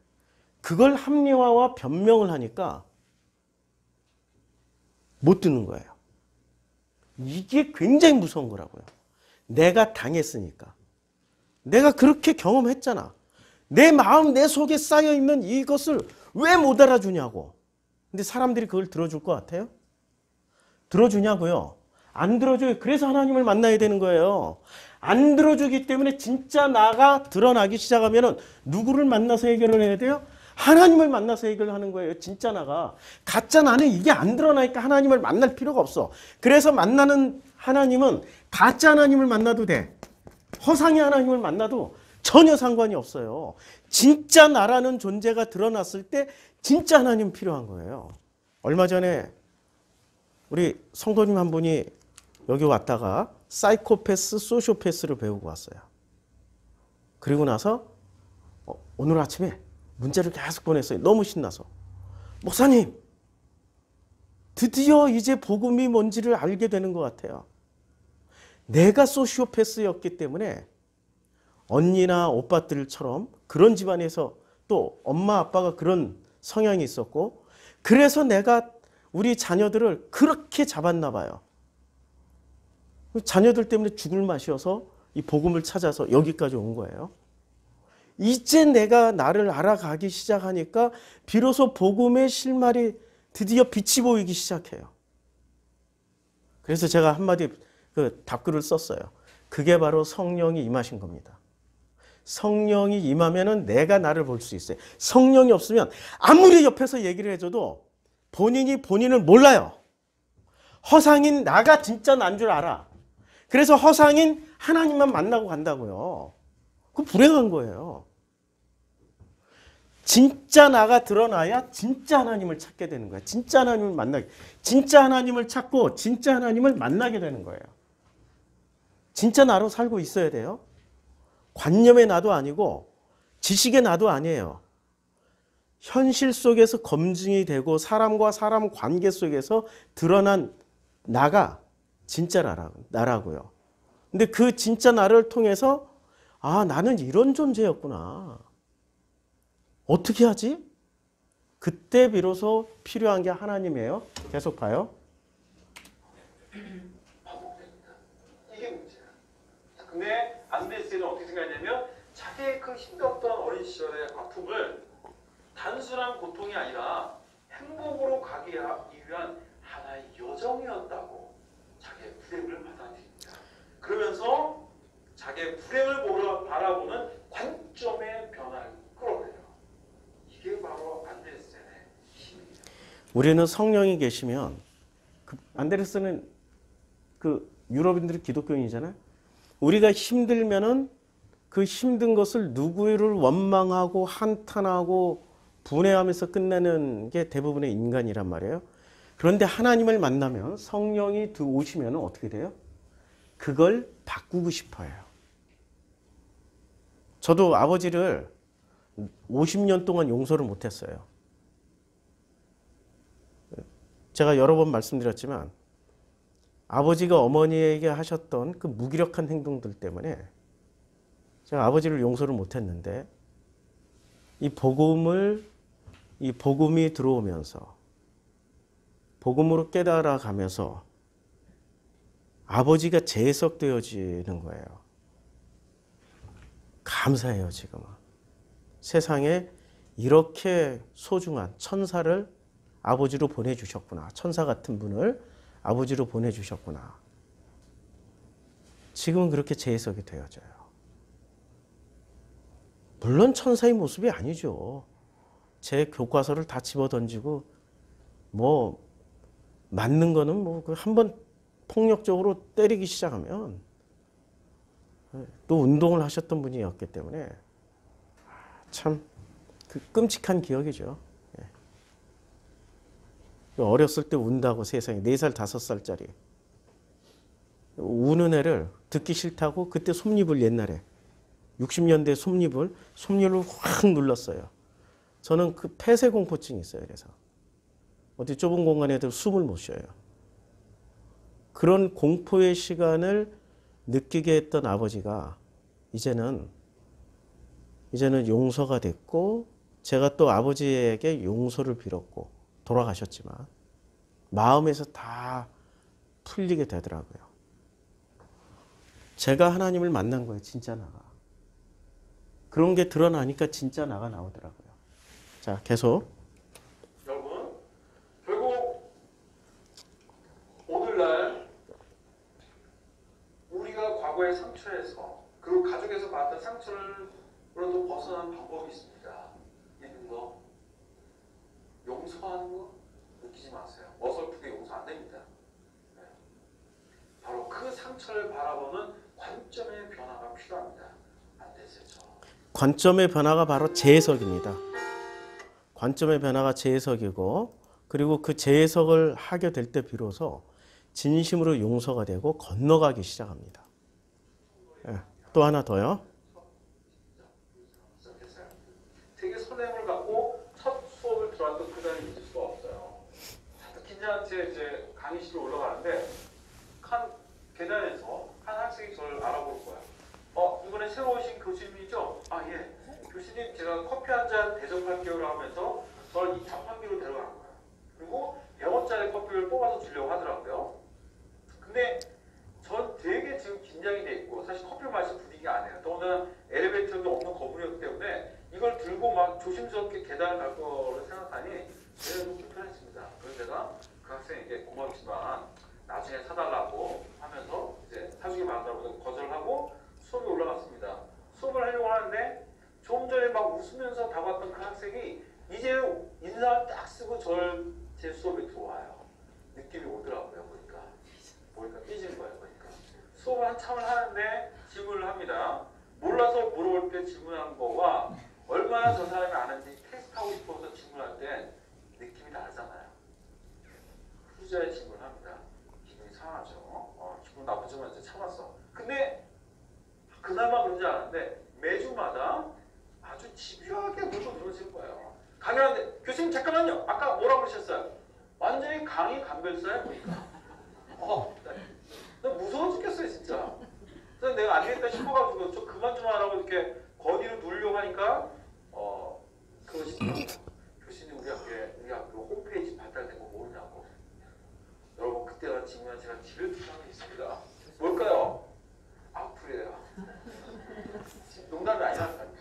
그걸 합리화와 변명을 하니까 못 듣는 거예요. 이게 굉장히 무서운 거라고요. 내가 당했으니까. 내가 그렇게 경험했잖아. 내 마음, 내 속에 쌓여있는 이것을 왜 못 알아주냐고. 근데 사람들이 그걸 들어줄 것 같아요? 들어주냐고요? 안 들어줘요. 그래서 하나님을 만나야 되는 거예요. 안 들어주기 때문에 진짜 나가 드러나기 시작하면 누구를 만나서 해결을 해야 돼요? 하나님을 만나서 해결하는 거예요. 진짜 나가. 가짜 나는 이게 안 드러나니까 하나님을 만날 필요가 없어. 그래서 만나는 하나님은 가짜 하나님을 만나도 돼. 허상의 하나님을 만나도 전혀 상관이 없어요. 진짜 나라는 존재가 드러났을 때 진짜 하나님 필요한 거예요. 얼마 전에 우리 성도님 한 분이 여기 왔다가 사이코패스, 소시오패스를 배우고 왔어요. 그리고 나서 오늘 아침에 문자를 계속 보냈어요. 너무 신나서. 목사님, 드디어 이제 복음이 뭔지를 알게 되는 것 같아요. 내가 소시오패스였기 때문에 언니나 오빠들처럼 그런 집안에서 또 엄마 아빠가 그런 성향이 있었고 그래서 내가 우리 자녀들을 그렇게 잡았나 봐요. 자녀들 때문에 죽을 맛이어서 이 복음을 찾아서 여기까지 온 거예요. 이제 내가 나를 알아가기 시작하니까 비로소 복음의 실마리 드디어 빛이 보이기 시작해요. 그래서 제가 한마디 그 답글을 썼어요. 그게 바로 성령이 임하신 겁니다. 성령이 임하면은 내가 나를 볼 수 있어요. 성령이 없으면 아무리 옆에서 얘기를 해줘도 본인이 본인을 몰라요. 허상인 나가 진짜 난 줄 알아. 그래서 허상인 하나님만 만나고 간다고요. 그건 불행한 거예요. 진짜 나가 드러나야 진짜 하나님을 찾게 되는 거야. 진짜 하나님을 만나게. 진짜 하나님을 찾고 진짜 하나님을 만나게 되는 거예요. 진짜 나로 살고 있어야 돼요. 관념의 나도 아니고 지식의 나도 아니에요. 현실 속에서 검증이 되고 사람과 사람 관계 속에서 드러난 나가 진짜 나라고요. 근데 그 진짜 나를 통해서 아, 나는 이런 존재였구나. 어떻게 하지? 그때 비로소 필요한 게 하나님이에요. 계속 봐요. 이게 문제야. 근데 안데르센은 어떻게 생각했냐면 자기의 그 힘들었던 어린 시절의 아픔을 단순한 고통이 아니라 행복으로 가기 위한 하나의 여정이었다고 자기의 불행을 받아들입니다. 그러면서 자기의 불행을 바라보는 관점의 변화를 끌어내요. 이게 바로 안데르센의 힘입니다. 우리는 성령이 계시면 안데르센은 그 유럽인들이 기독교인이잖아요. 우리가 힘들면은 그 힘든 것을 누구를 원망하고 한탄하고 분해하면서 끝내는 게 대부분의 인간이란 말이에요. 그런데 하나님을 만나면 성령이 오시면 어떻게 돼요? 그걸 바꾸고 싶어요. 저도 아버지를 50년 동안 용서를 못했어요. 제가 여러 번 말씀드렸지만 아버지가 어머니에게 하셨던 그 무기력한 행동들 때문에 제가 아버지를 용서를 못했는데 이 복음이 들어오면서 복음으로 깨달아가면서 아버지가 재해석되어지는 거예요. 감사해요, 지금은. 세상에 이렇게 소중한 천사를 아버지로 보내주셨구나. 천사 같은 분을 아버지로 보내주셨구나. 지금은 그렇게 재해석이 되어져요. 물론 천사의 모습이 아니죠. 제 교과서를 다 집어던지고 뭐 맞는 거는 뭐 한번 폭력적으로 때리기 시작하면 또 운동을 하셨던 분이었기 때문에 참 그 끔찍한 기억이죠. 어렸을 때 운다고 세상에 4살, 5살짜리 우는 애를 듣기 싫다고 그때 솜잎을 옛날에 60년대 솜잎을 확 눌렀어요. 저는 그 폐쇄공포증이 있어요. 그래서 어디 좁은 공간에도 숨을 못 쉬어요. 그런 공포의 시간을 느끼게 했던 아버지가 이제는 용서가 됐고 제가 또 아버지에게 용서를 빌었고 돌아가셨지만 마음에서 다 풀리게 되더라고요. 제가 하나님을 만난 거예요. 진짜 나가. 그런 게 드러나니까 진짜 나가 나오더라고요. 자, 계속. 여러분, 결국 오늘날 우리가 과거의 상처에서 그리고 가족에서 받았던 상처로부터 벗어나는 방법이 있습니다. 있는 거, 용서하는 거 느끼지 마세요. 어설프게 용서 안 됩니다. 네. 바로 그 상처를 바라보는 관점의 변화가 필요합니다. 안 되세요? 관점의 변화가 바로 재해석입니다. 관점의 변화가 재해석이고 그리고 그 재해석을 하게 될 때 비로소 진심으로 용서가 되고 건너가기 시작합니다. 네. 또 하나 더요. 되게 설렘을 갖고 첫 수업을 들어왔던 그날을 잊을 수가 없어요. 긴장한테 이제 강의실로 올라가는데 한 계단에서 한 학생이 저를 알아볼 거야. 이번에 새로 오신 교수님이죠? 아, 예. 교수님, 제가 커피 한 잔 대접할게요 하면서 저를 이 자판기로 데려간 거예요. 그리고 100원짜리 커피를 뽑아서 주려고 하더라고요. 근데 전 되게 지금 긴장이 돼 있고 사실 커피를 마실 분위기가 아니에요. 더군다나 엘리베이터도 없는 건물이었기 때문에 이걸 들고 막 조심스럽게 계단을 갈 거를 생각하니 제가 좀 불편했습니다. 그래서 제가 그 학생에게 고맙지만 나중에 사달라고 하면서 이제 사주기 바란다고 거절하고 수업에 올라갔습니다. 수업을 하려고 하는데 좀 전에 막 웃으면서 다가왔던 그 학생이 이제 인사를 딱 쓰고 제 수업에 들어와요. 느낌이 오더라고요. 보니까 삐지는 거예요. 보니까 수업을 한참을 하는데 질문을 합니다. 몰라서 물어볼 때 질문한 거와 얼마나 저 사람이 아는지 테스트하고 싶어서 질문할 때 느낌이 다르잖아요. 후자의 질문을 합니다. 기분이 상하죠. 기분 나쁘지만 이제 참았어. 근데 그나마 그런지 아는데 매주마다 아주 집요하게 물고 늘어질 거예요. 강의하는데 교수님 잠깐만요. 아까 뭐라고 그러셨어요? 완전히 강의 감별사야 보니까. 나 무서워 죽겠어요 진짜. 그래서 내가 안 되겠다 싶어가지고 저 그만 좀 하라고 이렇게 거기로 누르려고 하니까 그러시더라고요. 교수님 우리 학교 홈페이지 발달된 거 모르냐고. 여러분 그때가 지금 제가 디벨트한 게 있습니다. 뭘까요? 악플이에요. 농담이 아니라니까요.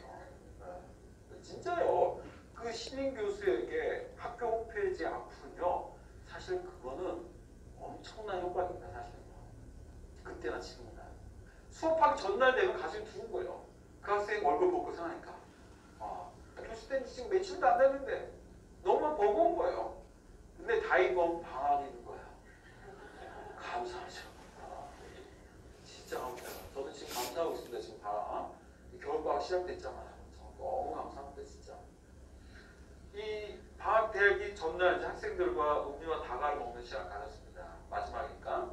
진짜요. 그 신인 교수에게 학교 홈페이지 악플은요. 사실 그거는 엄청난 효과입니다. 사실은요. 그때나 지금이나. 수업하기 전날 되면 가슴이 두근 거예요. 그 학생 얼굴 보고 생각하니까. 교수 된 지 지금 며칠도 안 됐는데 너무 버거운 거예요. 근데 다 이건 방학이 있는 거야. 감사하죠. 진짜 감사해요. 저도 지금 감사하고 있습니다. 지금 방학. 겨울방학 시작됐잖아요. 너무 감사합니다. 진짜. 이 방학 되기 전날 이제 학생들과 음료와 다과를 먹는 시간 가졌습니다. 마지막이니까.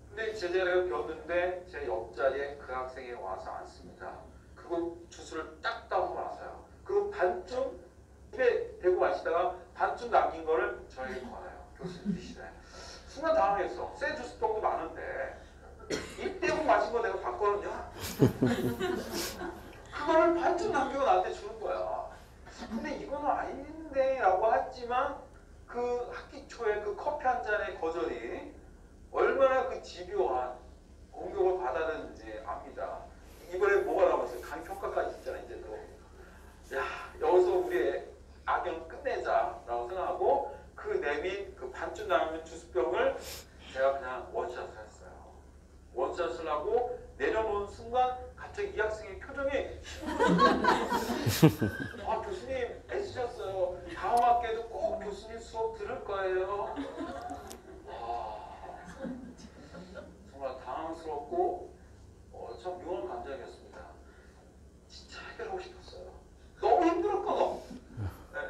근데 제자리가 비었는데 제 옆자리에 그 학생이 와서 앉습니다. 그리고 주스를 딱 따고 마셔요. 그리고 반쯤 입에 대고 마시다가 반쯤 남긴 거를 저에게 걸어요. 교수님 드시래. 순간 당황했어. 새 주스병도 많은데 입 대고 마신 거 내가 봤거든요. 그거를 반쯤 남기고 나한테 주는 거야. 근데 이거는 아닌데 라고 했지만 그 그 학기 초에 그 커피 한 잔의 거절이 얼마나 그 집요한 공격을 받았는지 압니다. 이번에 뭐가 남았어요? 강평가까지 있잖아. 이제 또 야, 여기서 우리의 악연 끝내자라고 생각하고 그 내민 그 반쯤 남은 주스병을 제가 그냥 원샷을 했어요. 원샷을 하고 내려놓은 순간 갑자기 이 학생의 표정이 아, 교수님 애쓰셨어요. 다음 학기에도 꼭 교수님 수업 들을 거예요. 정말 당황스럽고 참 묘한 감정이었습니다. 진짜 해결하고 싶었어요. 너무 힘들었거든. 네.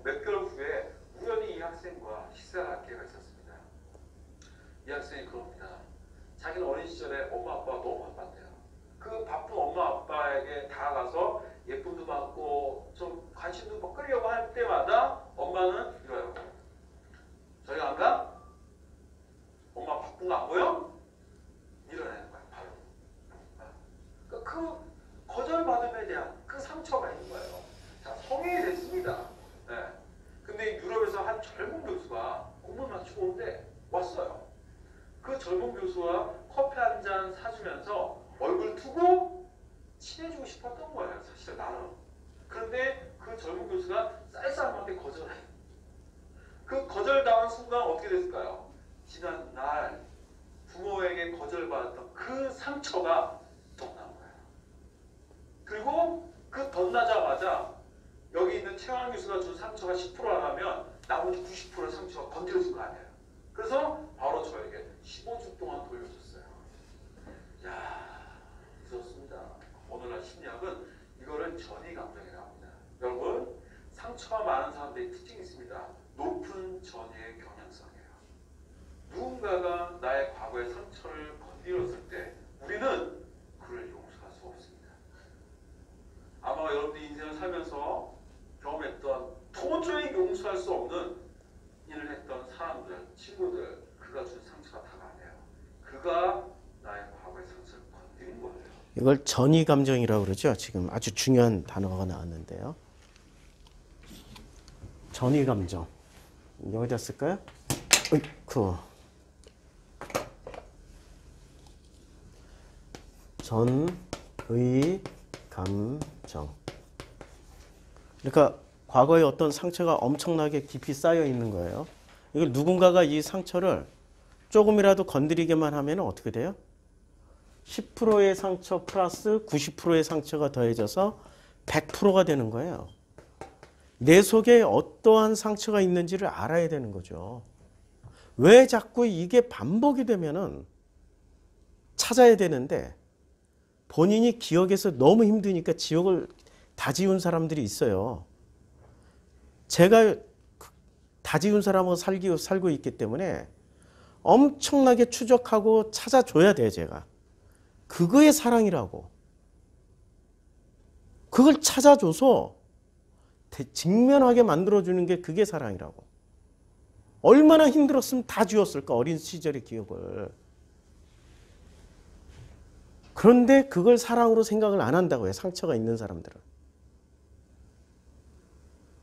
몇 개월 후에 우연히 이 학생과 식사를 할 기회가 있었습니다. 이 학생이 그럽니다. 자기는 어린 시절에 엄마 아빠가 너무 바빴대요. 그 바쁜 엄마 아빠에게 다가가서 예쁨도 받고 좀 관심도 막 끌려고 할 때마다 엄마는 이래요. 저희 안 가? 엄마 바쁜 거 안 보여? 밀어내는 거야 바로. 그 거절받음에 대한 그 상처가 있는 거예요. 자, 성인이 됐습니다. 네. 근데 유럽에서 한 젊은 교수가 공부 마치고 오는데 왔어요. 그 젊은 교수와 커피 한 잔 사주면서 얼굴 투고 친해지고 싶었던 거예요. 사실 나는. 그런데 그 젊은 교수가 쌀쌀한테 거절해요. 그 거절당한 순간 어떻게 됐을까요? 지난 날 부모에게 거절받았던 그 상처가 덧난 거예요. 그리고 그 덧나자마자 여기 있는 최환 교수가 준 상처가 10%라면 나머지 90%의 상처가 건드려진 거 아니에요. 그래서 바로 저에게 15주 동안 돌려줬어요. 야, 무섭습니다. 오늘날 심리학은 이거를 전이 감정이라고 합니다. 여러분, 상처가 많은 사람들의 특징이 있습니다. 높은 전이의 경향성이에요. 누군가가 나의 과거의 상처를 건드렸을 때 우리는 그를 용서할 수 없습니다. 아마 여러분들이 인생을 살면서 경험했던 도저히 용서할 수 없는 일을 했던 사람들, 친구들, 그가 준 상처가 다가 아니에요. 그가 나의 과거의 상처를 건드린 거예요. 이걸 전이 감정이라고 그러죠. 지금 아주 중요한 단어가 나왔는데요. 전이 감정. 여기다 쓸까요? 으이쿠. 전의 감정. 그러니까 과거에 어떤 상처가 엄청나게 깊이 쌓여 있는 거예요. 이걸 누군가가 이 상처를 조금이라도 건드리게만 하면 어떻게 돼요? 10%의 상처 플러스 90%의 상처가 더해져서 100%가 되는 거예요. 내 속에 어떠한 상처가 있는지를 알아야 되는 거죠. 왜 자꾸 이게 반복이 되면은 찾아야 되는데 본인이 기억에서 너무 힘드니까 지옥을 다 지운 사람들이 있어요. 제가 다 지운 사람하고 살고 있기 때문에 엄청나게 추적하고 찾아줘야 돼, 제가. 그거의 사랑이라고. 그걸 찾아줘서 직면하게 만들어주는 게 그게 사랑이라고. 얼마나 힘들었으면 다 지웠을까, 어린 시절의 기억을. 그런데 그걸 사랑으로 생각을 안 한다고 해요, 상처가 있는 사람들은.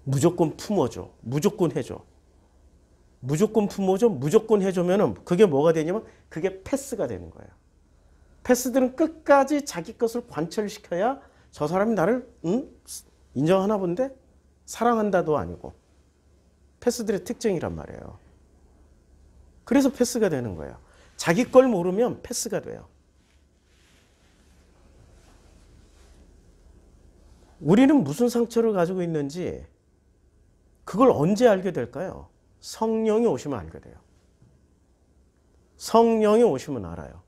무조건 품어줘. 무조건 해줘. 무조건 품어줘. 무조건 해주면은 그게 뭐가 되냐면 그게 패스가 되는 거예요. 패스들은 끝까지 자기 것을 관철시켜야 저 사람이 나를 인정하나 본데? 사랑한다도 아니고. 패스들의 특징이란 말이에요. 그래서 패스가 되는 거예요. 자기 걸 모르면 패스가 돼요. 우리는 무슨 상처를 가지고 있는지 그걸 언제 알게 될까요? 성령이 오시면 알게 돼요. 성령이 오시면 알아요.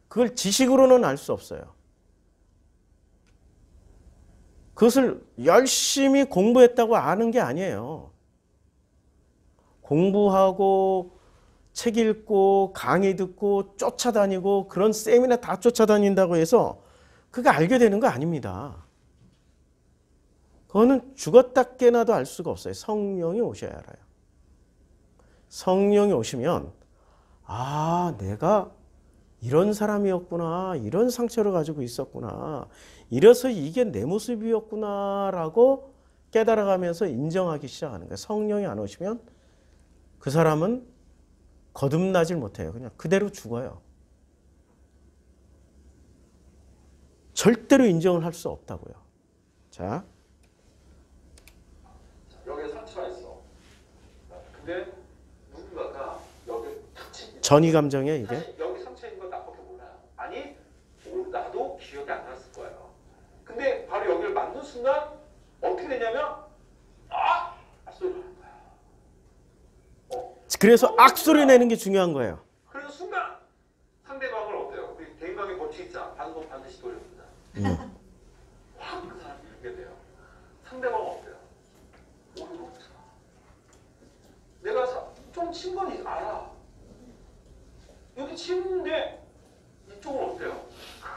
그걸 지식으로는 알 수 없어요. 그것을 열심히 공부했다고 아는 게 아니에요. 공부하고 책 읽고 강의 듣고 쫓아다니고 그런 세미나 다 쫓아다닌다고 해서 그거 알게 되는 거 아닙니다. 그거는 죽었다 깨나도 알 수가 없어요. 성령이 오셔야 알아요. 성령이 오시면 아, 내가 이런 사람이었구나. 이런 상처를 가지고 있었구나. 이래서 이게 내 모습이었구나 라고 깨달아가면서 인정하기 시작하는 거예요. 성령이 안 오시면 그 사람은 거듭나질 못해요. 그냥 그대로 죽어요. 절대로 인정을 할 수 없다고요. 자, 여기에 상처가 있어. 근데 누군가가 여기 탁 친. 전이 감정에 이게 사실 여기 상처 있는 건 나밖에 몰라요. 아니, 나도 기억이 안 났을 거예요. 근데 바로 여기를 만든 순간 어떻게 되냐면 소리가 나는 거야. 그래서 악소리 내는 게 중요한 거예요. 그래서 순간 상대방을 어때요? 우리 대인관계 법칙 있잖아. 반드시 돌려준다. 확 그 사람이 이렇게 돼요. 상대방은 어때요? 내가 좀 친 건 알아. 여기 치는데 이쪽은 어때요?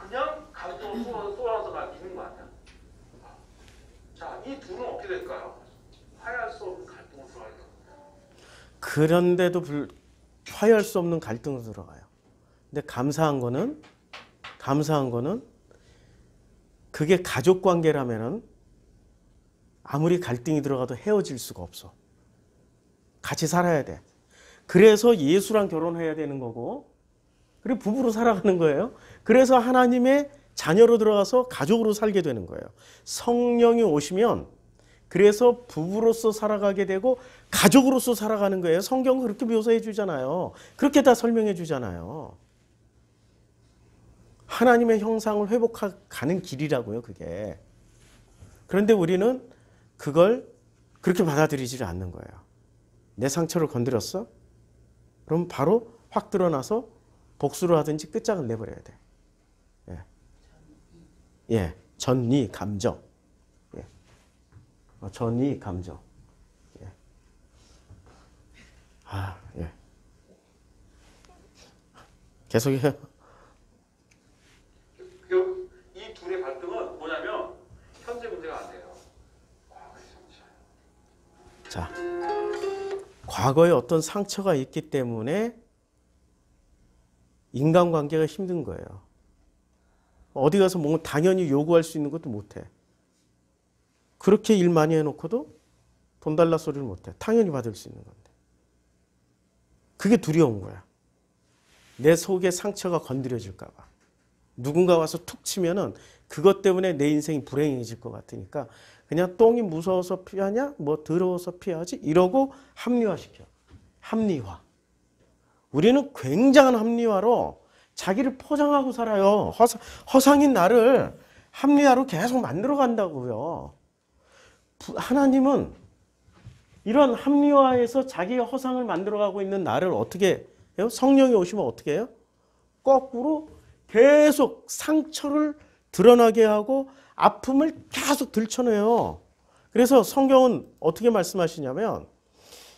그냥 감정을 쏟아서 막 있는 거 아니야? 자, 이 둘은 어떻게 될까요? 화해할 수 없는 갈등을 들어가게 됩니다. 그런데도 화해할 수 없는 갈등으로 들어가요. 근데 감사한 거는 그게 가족 관계라면은 아무리 갈등이 들어가도 헤어질 수가 없어. 같이 살아야 돼. 그래서 예수랑 결혼해야 되는 거고, 그리고 부부로 살아가는 거예요. 그래서 하나님의 자녀로 들어가서 가족으로 살게 되는 거예요. 성령이 오시면 그래서 부부로서 살아가게 되고 가족으로서 살아가는 거예요. 성경은 그렇게 묘사해 주잖아요. 그렇게 다 설명해 주잖아요. 하나님의 형상을 회복하는 길이라고요, 그게. 그런데 우리는 그걸 그렇게 받아들이지 않는 거예요. 내 상처를 건드렸어? 그럼 바로 확 드러나서 복수를 하든지 끝장을 내버려야 돼. 예, 전이 감정. 예. 전이 감정. 예. 예. 계속해요. 이 둘의 갈등은 뭐냐면 현재 문제가 아니에요. 자, 과거에 어떤 상처가 있기 때문에 인간관계가 힘든 거예요. 어디 가서 뭔가 당연히 요구할 수 있는 것도 못해. 그렇게 일 많이 해놓고도 돈 달라 소리를 못해. 당연히 받을 수 있는 건데. 그게 두려운 거야. 내 속에 상처가 건드려질까 봐. 누군가 와서 툭 치면은 그것 때문에 내 인생이 불행해질 것 같으니까 그냥 똥이 무서워서 피하냐? 뭐 더러워서 피하지? 이러고 합리화시켜. 합리화. 우리는 굉장한 합리화로 자기를 포장하고 살아요. 허상인 나를 합리화로 계속 만들어 간다고요. 하나님은 이런 합리화에서 자기의 허상을 만들어가고 있는 나를 어떻게 해요? 성령이 오시면 어떻게 해요? 거꾸로 계속 상처를 드러나게 하고 아픔을 계속 들춰내요. 그래서 성경은 어떻게 말씀하시냐면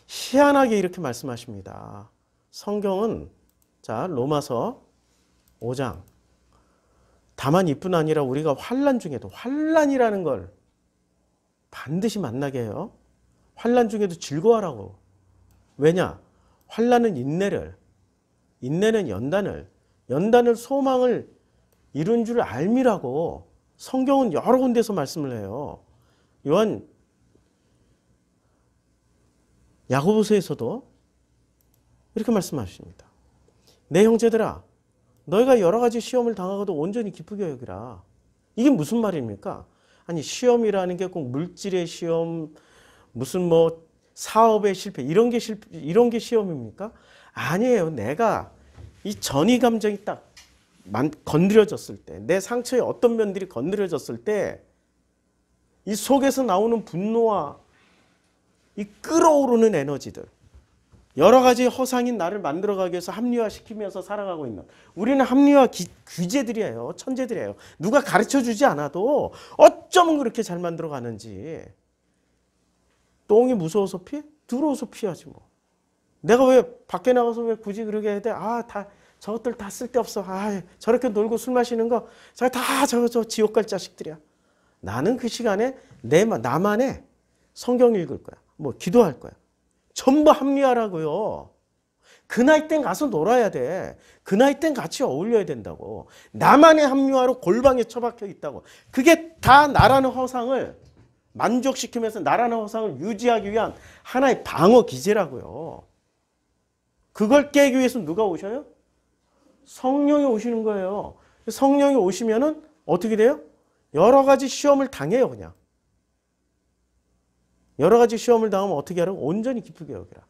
희한하게 이렇게 말씀하십니다. 성경은 자 로마서 5장 다만 이뿐 아니라 우리가 환난 중에도 환난이라는 걸 반드시 만나게 해요. 환난 중에도 즐거워하라고. 왜냐? 환난은 인내를, 인내는 연단을 소망을 이룬 줄 알미라고 성경은 여러 군데서 말씀을 해요. 요한 야고보서에서도 이렇게 말씀하십니다. 내 형제들아, 너희가 여러 가지 시험을 당하고도 온전히 기쁘게 여기라. 이게 무슨 말입니까? 아니 시험이라는 게 꼭 물질의 시험, 무슨 뭐 사업의 실패 이런 게 시험입니까? 아니에요. 내가 이 전이 감정이 딱 건드려졌을 때, 내 상처의 어떤 면들이 건드려졌을 때 이 속에서 나오는 분노와 이 끌어오르는 에너지들, 여러 가지 허상인 나를 만들어가기 위해서 합리화시키면서 살아가고 있는 우리는 합리화 귀재들이에요. 천재들이에요. 누가 가르쳐주지 않아도 어쩌면 그렇게 잘 만들어가는지. 똥이 무서워서 피해? 더러워서 피하지 뭐. 내가 왜 밖에 나가서 왜 굳이 그러게 해야 돼? 저것들 다 쓸데없어. 저렇게 놀고 술 마시는 거 다 저 지옥 갈 자식들이야. 나는 그 시간에 나만의 성경 읽을 거야. 뭐 기도할 거야. 전부 합리화라고요. 그 나이 땐 가서 놀아야 돼. 그 나이 땐 같이 어울려야 된다고. 나만의 합리화로 골방에 처박혀 있다고. 그게 다 나라는 허상을 만족시키면서 나라는 허상을 유지하기 위한 하나의 방어 기제라고요. 그걸 깨기 위해서 누가 오셔요? 성령이 오시는 거예요. 성령이 오시면은 어떻게 돼요? 여러 가지 시험을 당해요, 그냥. 여러 가지 시험을 당하면 어떻게 하라고? 온전히 기쁘게 여기라.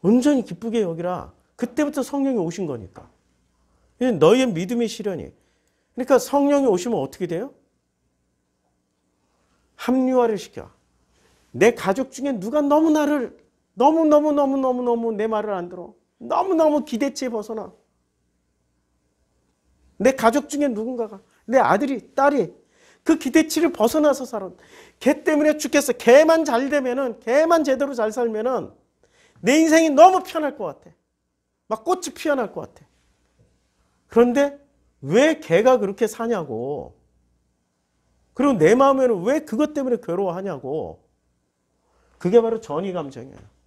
온전히 기쁘게 여기라. 그때부터 성령이 오신 거니까. 너희의 믿음의 시련이. 그러니까 성령이 오시면 어떻게 돼요? 합리화를 시켜. 내 가족 중에 누가 너무 나를 너무 내 말을 안 들어. 너무너무 기대치에 벗어나. 내 가족 중에 누군가가, 내 아들이, 딸이 그 기대치를 벗어나서 살아. 걔 때문에 죽겠어. 걔만 잘 되면은, 걔만 제대로 잘 살면은 내 인생이 너무 편할 것 같아. 막 꽃이 피어날 것 같아. 그런데 왜 걔가 그렇게 사냐고. 그리고 내 마음에는 왜 그것 때문에 괴로워하냐고. 그게 바로 전이 감정이에요.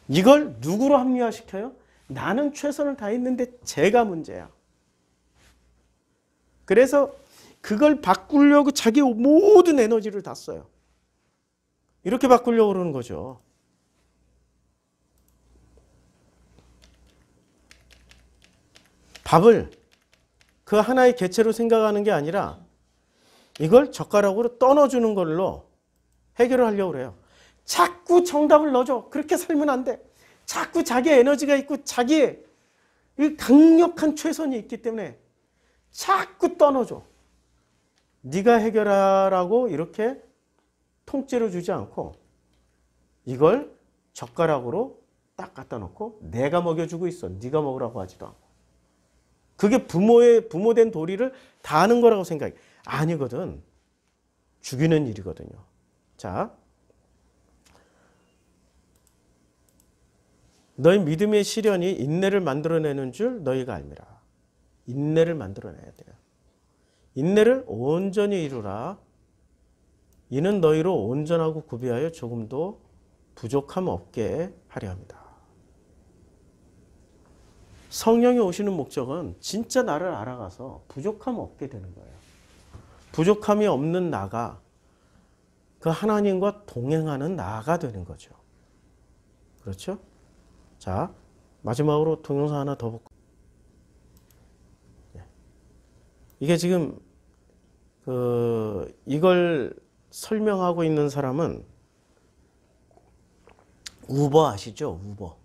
이걸 누구로 합리화시켜요? 나는 최선을 다했는데 쟤가 문제야. 그래서 그걸 바꾸려고 자기 모든 에너지를 다 써요. 이렇게 바꾸려고 그러는 거죠. 밥을 그 하나의 개체로 생각하는 게 아니라 이걸 젓가락으로 떠넣어주는 걸로 해결을 하려고 그래요. 자꾸 정답을 넣어줘. 그렇게 살면 안 돼. 자꾸 자기 에너지가 있고 자기의 강력한 최선이 있기 때문에 자꾸 떠넣어줘. 네가 해결하라고 이렇게 통째로 주지 않고 이걸 젓가락으로 딱 갖다 놓고 내가 먹여주고 있어. 네가 먹으라고 하지도 않고. 그게 부모된 도리를 다 하는 거라고 생각해. 아니거든. 죽이는 일이거든요. 자, 너희 믿음의 시련이 인내를 만들어내는 줄 너희가 알미라. 인내를 만들어내야 돼요. 인내를 온전히 이루라. 이는 너희로 온전하고 구비하여 조금도 부족함 없게 하려 합니다. 성령이 오시는 목적은 진짜 나를 알아가서 부족함 없게 되는 거예요. 부족함이 없는 나가 그 하나님과 동행하는 나가 되는 거죠. 그렇죠? 자, 마지막으로 동영상 하나 더 볼까요? 이게 지금 이걸 설명하고 있는 사람은 우버 아시죠? 우버.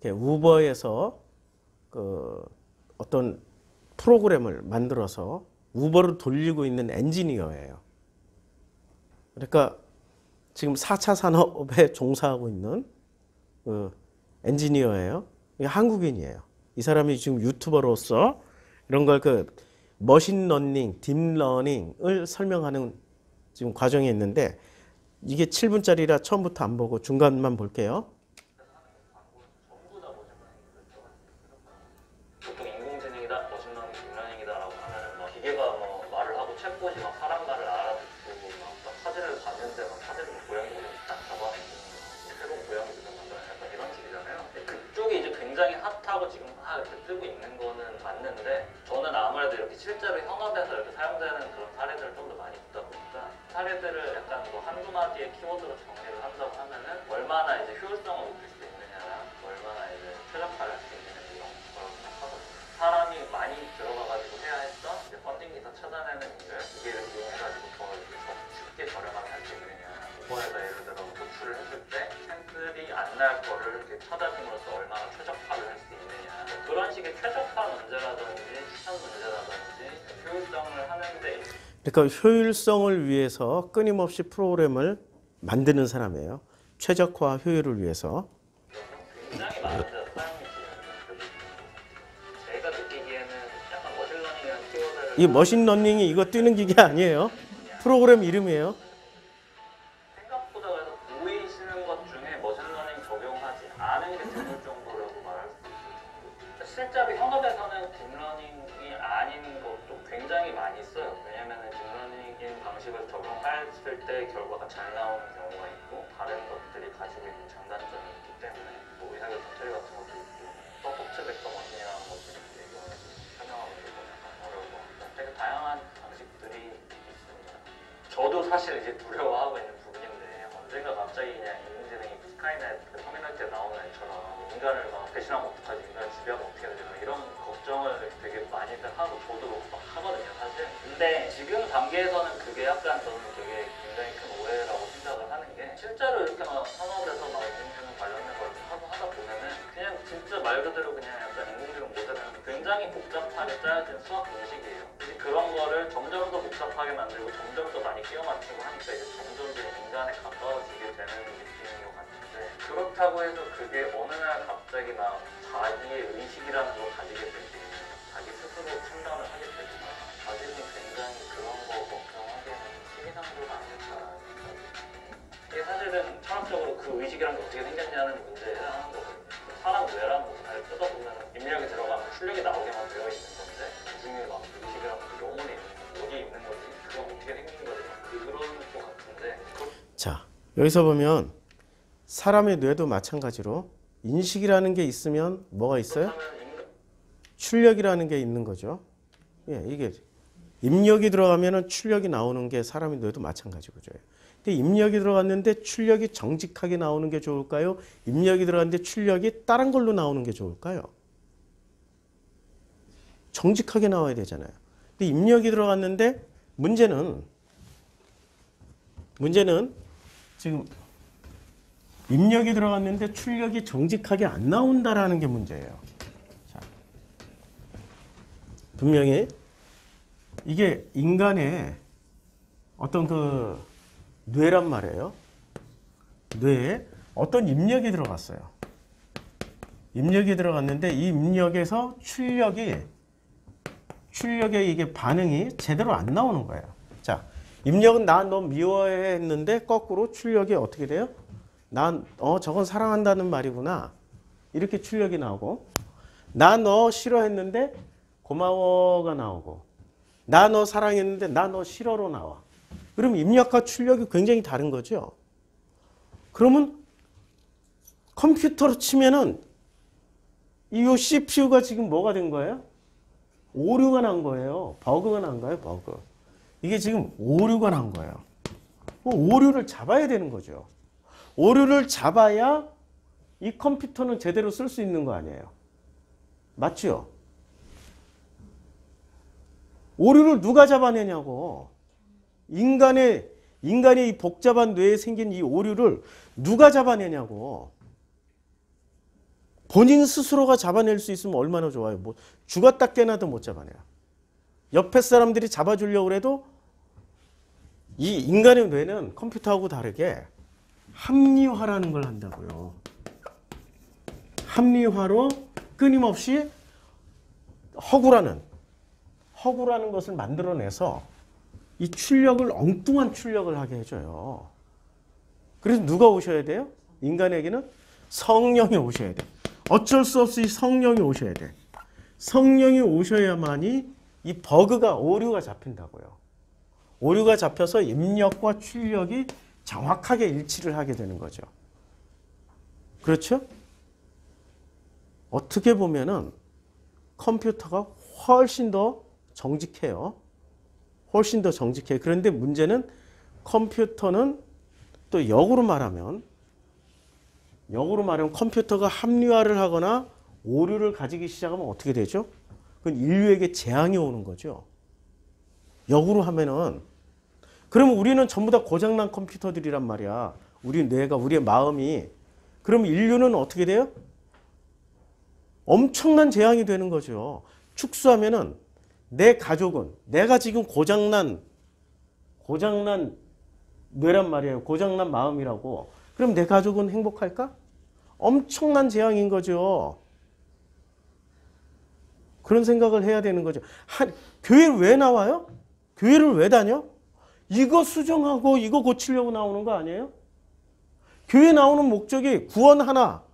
우버에서 어떤 프로그램을 만들어서 우버를 돌리고 있는 엔지니어예요. 그러니까 지금 4차 산업에 종사하고 있는 엔지니어예요. 한국인이에요. 이 사람이 지금 유튜버로서 이런 걸 머신러닝, 딥러닝을 설명하는 지금 과정에 있는데 이게 7분짜리라 처음부터 안 보고 중간만 볼게요. 보통 인공지능이다, 머신러닝, 딥러닝이다라고 하면은 기계가 말을 하고 챗봇이 사람 말을 알아듣고 사진을 봤는데 사진을 고양이 모델을 딱 잡아내고 새로운 고양이 모델을 만들어내는 약간 이런 식이잖아요. 그쪽이 이제 굉장히 핫하고 지금 이렇게 뜨고 있는 거는 맞는데 저는 아무래도 이렇게 실제로 현업에서 이렇게 사용되는 그런 사례들을 좀 더 많이 듣다 보니까 사례들을 약간 한두 마디의 키워드로 정리를 한다고 하면은 얼마나 이제 효율성을 높일 수 있느냐랑 얼마나 이제 최적화를 할 수 있느냐 이런 거라고 생각하거든요. 사람이 많이 들어가가지고 해야 했던 이제 펀딩 기사 찾아내는 일을 기계를 이용해가지고 더 쉽게 저렴하게 할 수 있느냐. 우버에다 예를 들어 노출을 했을 때 샘플이 안 날 거를 이렇게 찾아줌으로써 얼마나 최적화를 할 수 있느냐. 그런 식의 최적화 문제라든지 시선 문제라든지 효율성을 하는데 그러니까 효율성을 위해서 끊임없이 프로그램을 만드는 사람이에요. 최적화 효율을 위해서. 굉장히 많은 데서 사용이 되는 제가 느끼기에는 약간 머신러닝이라는 키워드를 이 머신러닝이 이거 뛰는 기계 아니에요. 프로그램 이름이에요. 생각보다 그래서 보이시는 것 중에 머신러닝 적용하지 않은 게 드물 정도라고 말할 수 있어요. 실제로 현업에서는 딥러닝이 아닌 것도 굉장히 많이 써요. 왜냐면 딥러닝인 방식을 적용했을 때 결과가 잘 나오는 경우가 있고 다른 것들이 가지고 있는 장단점이 있기 때문에 의사결 배터리 같은 것도 있고 서포트 벡터 머신이라는 것들이 설명하고 보면 약간 어려워. 되게 다양한 방식들이 있습니다. 저도 사실 이제 두려워하고 있는 부분인데 언젠가 갑자기 그냥 인공지능이 스카이넷 그 터미널 때 나오는 애처럼 인간을 막 배신하면 어떡하지, 인간을 지배하면 어떻게 해야 되나 이런 걱정을 되게 많이들 하고 저도 막 하거든요 사실. 근데 지금 단계에서는 그게 약간 저는 되게 굉장히 큰 오해라고 생각을 하는 게, 실제로 이렇게 막 산업에서 막 인공지능 관련된 걸 하다 보면은 그냥 진짜 말 그대로 그냥 약간 인공지능 모델은 굉장히 복잡하게 짜여진 수학 공식이에요. 이제 그런 거를 점점 더 복잡하게 만들고 점점 더 많이 끼워 맞추고 하니까 이제 점점 더 인간에 가까워지게 되는 느낌인 것 같은데, 그렇다고 해서 그게 어느 날 갑자기 막 자기의 의식이라는 걸 가지게 되지, 자기 스스로 판단을 하게 되거나, 아직은 굉장히 그런 거 걱정하기에는 시기상조가 아닐까. 이게 사실은 철학적으로 그 의식이란 게 어떻게 생겼냐는 문제에 해당하는 거거든요. 사람 뇌라는 것을 잘 뜯어보면 입력이 들어가면 출력이 나오게만 되어 있는 건데, 나중에 막 의식이라는 게 영혼이 어디에 있는 거지, 그건 어떻게 생긴 거지, 그런 것 같은데. 자, 여기서 보면 사람의 뇌도 마찬가지로 인식이라는 게 있으면 뭐가 있어요? 출력이라는 게 있는 거죠. 예, 이게 입력이 들어가면은 출력이 나오는 게 사람의 뇌도 마찬가지고요. 근데 입력이 들어갔는데 출력이 정직하게 나오는 게 좋을까요? 입력이 들어갔는데 출력이 다른 걸로 나오는 게 좋을까요? 정직하게 나와야 되잖아요. 근데 입력이 들어갔는데 문제는 지금 입력이 들어갔는데 출력이 정직하게 안 나온다라는 게 문제예요. 자, 분명히 이게 인간의 어떤 그 뇌란 말이에요. 뇌에 어떤 입력이 들어갔어요. 입력이 들어갔는데 이 입력에서 출력의 이게 반응이 제대로 안 나오는 거예요. 자, 입력은 나 너 미워해 했는데 거꾸로 출력이 어떻게 돼요? 난 저건 사랑한다는 말이구나. 이렇게 출력이 나오고, 나 너 싫어했는데 고마워가 나오고, 나 너 사랑했는데 나 너 싫어로 나와. 그럼 입력과 출력이 굉장히 다른 거죠. 그러면 컴퓨터로 치면은 이 CPU가 지금 뭐가 된 거예요? 오류가 난 거예요. 버그가 난 거예요. 버그. 이게 지금 오류가 난 거예요. 오류를 잡아야 되는 거죠. 오류를 잡아야 이 컴퓨터는 제대로 쓸 수 있는 거 아니에요. 맞죠? 오류를 누가 잡아내냐고. 인간의 이 복잡한 뇌에 생긴 이 오류를 누가 잡아내냐고. 본인 스스로가 잡아낼 수 있으면 얼마나 좋아요. 뭐 죽었다 깨나도 못 잡아내요. 옆에 사람들이 잡아주려고 해도 이 인간의 뇌는 컴퓨터하고 다르게 합리화라는 걸 한다고요. 합리화로 끊임없이 허구라는 것을 만들어내서 이 출력을 엉뚱한 출력을 하게 해줘요. 그래서 누가 오셔야 돼요? 인간에게는 성령이 오셔야 돼. 어쩔 수 없이 성령이 오셔야 돼. 성령이 오셔야만이 이 버그가, 오류가 잡힌다고요. 오류가 잡혀서 입력과 출력이 정확하게 일치를 하게 되는 거죠. 그렇죠? 어떻게 보면은 컴퓨터가 훨씬 더 정직해요. 훨씬 더 정직해요. 그런데 문제는 컴퓨터는 또 역으로 말하면 컴퓨터가 합리화를 하거나 오류를 가지기 시작하면 어떻게 되죠? 그건 인류에게 재앙이 오는 거죠. 역으로 하면은, 그러면 우리는 전부 다 고장난 컴퓨터들이란 말이야. 우리 뇌가, 우리의 마음이. 그럼 인류는 어떻게 돼요? 엄청난 재앙이 되는 거죠. 축소하면은 내 가족은, 내가 지금 고장난 뇌란 말이에요. 고장난 마음이라고. 그럼 내 가족은 행복할까? 엄청난 재앙인 거죠. 그런 생각을 해야 되는 거죠. 교회를 왜 나와요? 교회를 왜 다녀? 이거 수정하고 이거 고치려고 나오는 거 아니에요? 교회 나오는 목적이 구원 하나,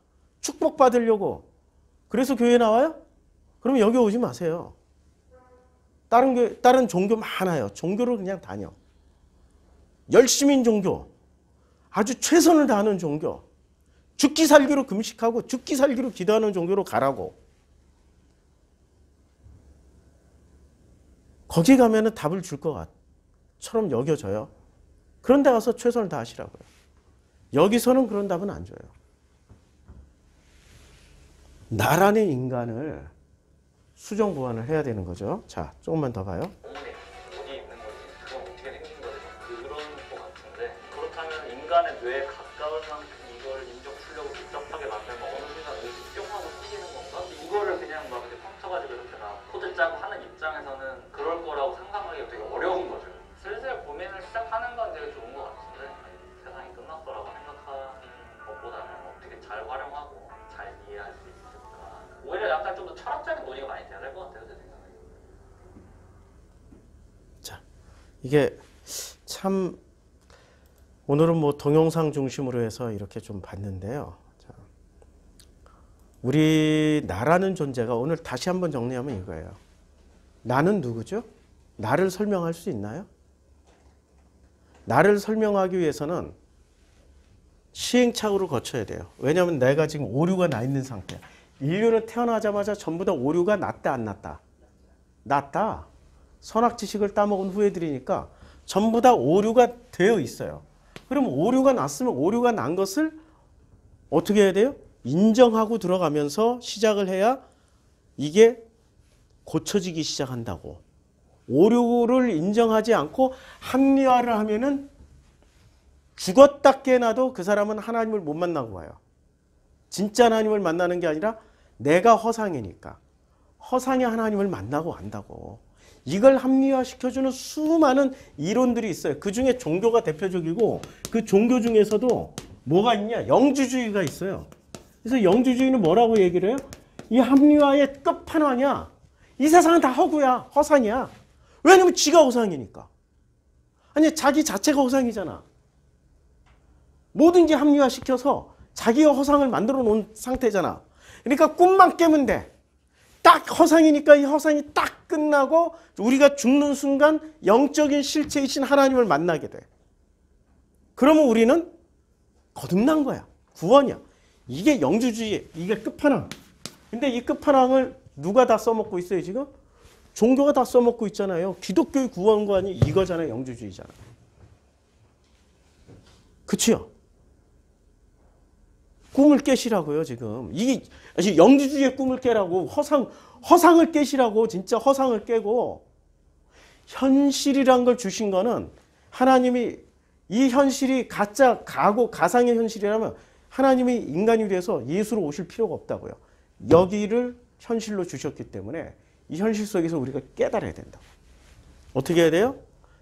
축복받으려고. 그래서 교회 나와요? 그럼 여기 오지 마세요. 다른 종교 많아요. 종교를 그냥 다녀. 열심인 종교. 아주 최선을 다하는 종교. 죽기 살기로 금식하고 죽기 살기로 기도하는 종교로 가라고. 거기 가면은 답을 줄 것 같처럼 여겨져요. 그런 데 가서 최선을 다하시라고요. 여기서는 그런 답은 안 줘요. 나라는 인간을 수정 보완을 해야 되는 거죠. 자, 조금만 더 봐요. 어디 있는 거지? 그건 어떻게 생긴 거지? 그런 거 같은데 그렇다면 인간의 뇌에 가까운 만큼 이걸 인정 풀려고 복잡하게 만들면 어느 순간 의식 뿅 하고 생기는 건가? 이거를 그냥 막 이렇게 펼쳐가지고 이렇게 막 코드 짜고 하는 입장에서는 그럴 거라고 상상하기가 되게 어려운 거죠. 슬슬 고민을 시작하는 건 되게 좋은 것 같은데 세상이 끝났어라고 생각하는 것보다는 어떻게 잘 활용하고 잘 이해할 수 있을까. 오히려 약간 좀 더 철학적인 논의가 많이 돼야 될 것 같아요, 제 생각에. 자, 이게 참 오늘은 뭐 동영상 중심으로 해서 이렇게 좀 봤는데요. 자, 우리 나라는 존재가 오늘 다시 한번 정리하면 이거예요. 나는 누구죠? 나를 설명할 수 있나요? 나를 설명하기 위해서는 시행착오를 거쳐야 돼요. 왜냐하면 내가 지금 오류가 나 있는 상태야. 인류는 태어나자마자 전부 다 오류가 났다 안 났다? 났다. 선악지식을 따먹은 후예들이니까 전부 다 오류가 되어 있어요. 그럼 오류가 났으면 오류가 난 것을 어떻게 해야 돼요? 인정하고 들어가면서 시작을 해야 이게 고쳐지기 시작한다고. 오류를 인정하지 않고 합리화를 하면은 죽었다 깨나도 그 사람은 하나님을 못 만나고 와요. 진짜 하나님을 만나는 게 아니라 내가 허상이니까 허상의 하나님을 만나고 간다고. 이걸 합리화시켜주는 수많은 이론들이 있어요. 그 중에 종교가 대표적이고 그 종교 중에서도 뭐가 있냐? 영주주의가 있어요. 그래서 영주주의는 뭐라고 얘기를 해요? 이 합리화의 끝판왕이야. 이 세상은 다 허구야. 허상이야. 왜냐면 지가 허상이니까. 아니 자기 자체가 허상이잖아. 뭐든지 합리화시켜서 자기가 허상을 만들어 놓은 상태잖아. 그러니까 꿈만 깨면 돼. 딱 허상이니까 이 허상이 딱 끝나고 우리가 죽는 순간 영적인 실체이신 하나님을 만나게 돼. 그러면 우리는 거듭난 거야. 구원이야. 이게 영주주의, 이게 끝판왕. 근데 이 끝판왕을 누가 다 써먹고 있어요 지금? 종교가 다 써먹고 있잖아요. 기독교의 구원관이 이거잖아요. 영주주의잖아. 그치요? 꿈을 깨시라고요 지금. 이게 영주주의의 꿈을 깨라고. 허상을 깨시라고. 진짜 허상을 깨고. 현실이란 걸 주신 거는 하나님이 이 현실이 가짜 가고 가상의 현실이라면 하나님이 인간이 돼서 예수로 오실 필요가 없다고요. 여기를 현실로 주셨기 때문에 이 현실 속에서 우리가 깨달아야 된다. 어떻게 해야 돼요?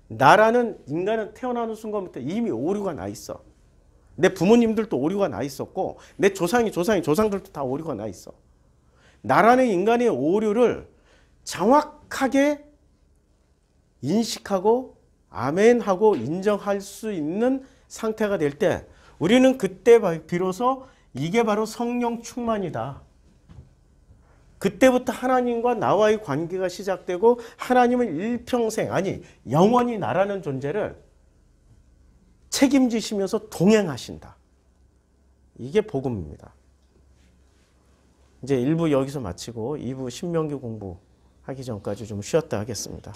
나라는 인간은 태어나는 순간부터 이미 오류가 나 있어. 내 부모님들도 오류가 나 있었고 내 조상들도 다 오류가 나 있어. 나라는 인간의 오류를 정확하게 인식하고 아멘하고 인정할 수 있는 상태가 될 때 우리는 그때 비로소 이게 바로 성령 충만이다. 그때부터 하나님과 나와의 관계가 시작되고 하나님은 일평생 아니 영원히 나라는 존재를 책임지시면서 동행하신다. 이게 복음입니다. 이제 1부 여기서 마치고 2부 신명기 공부하기 전까지 좀 쉬었다 하겠습니다.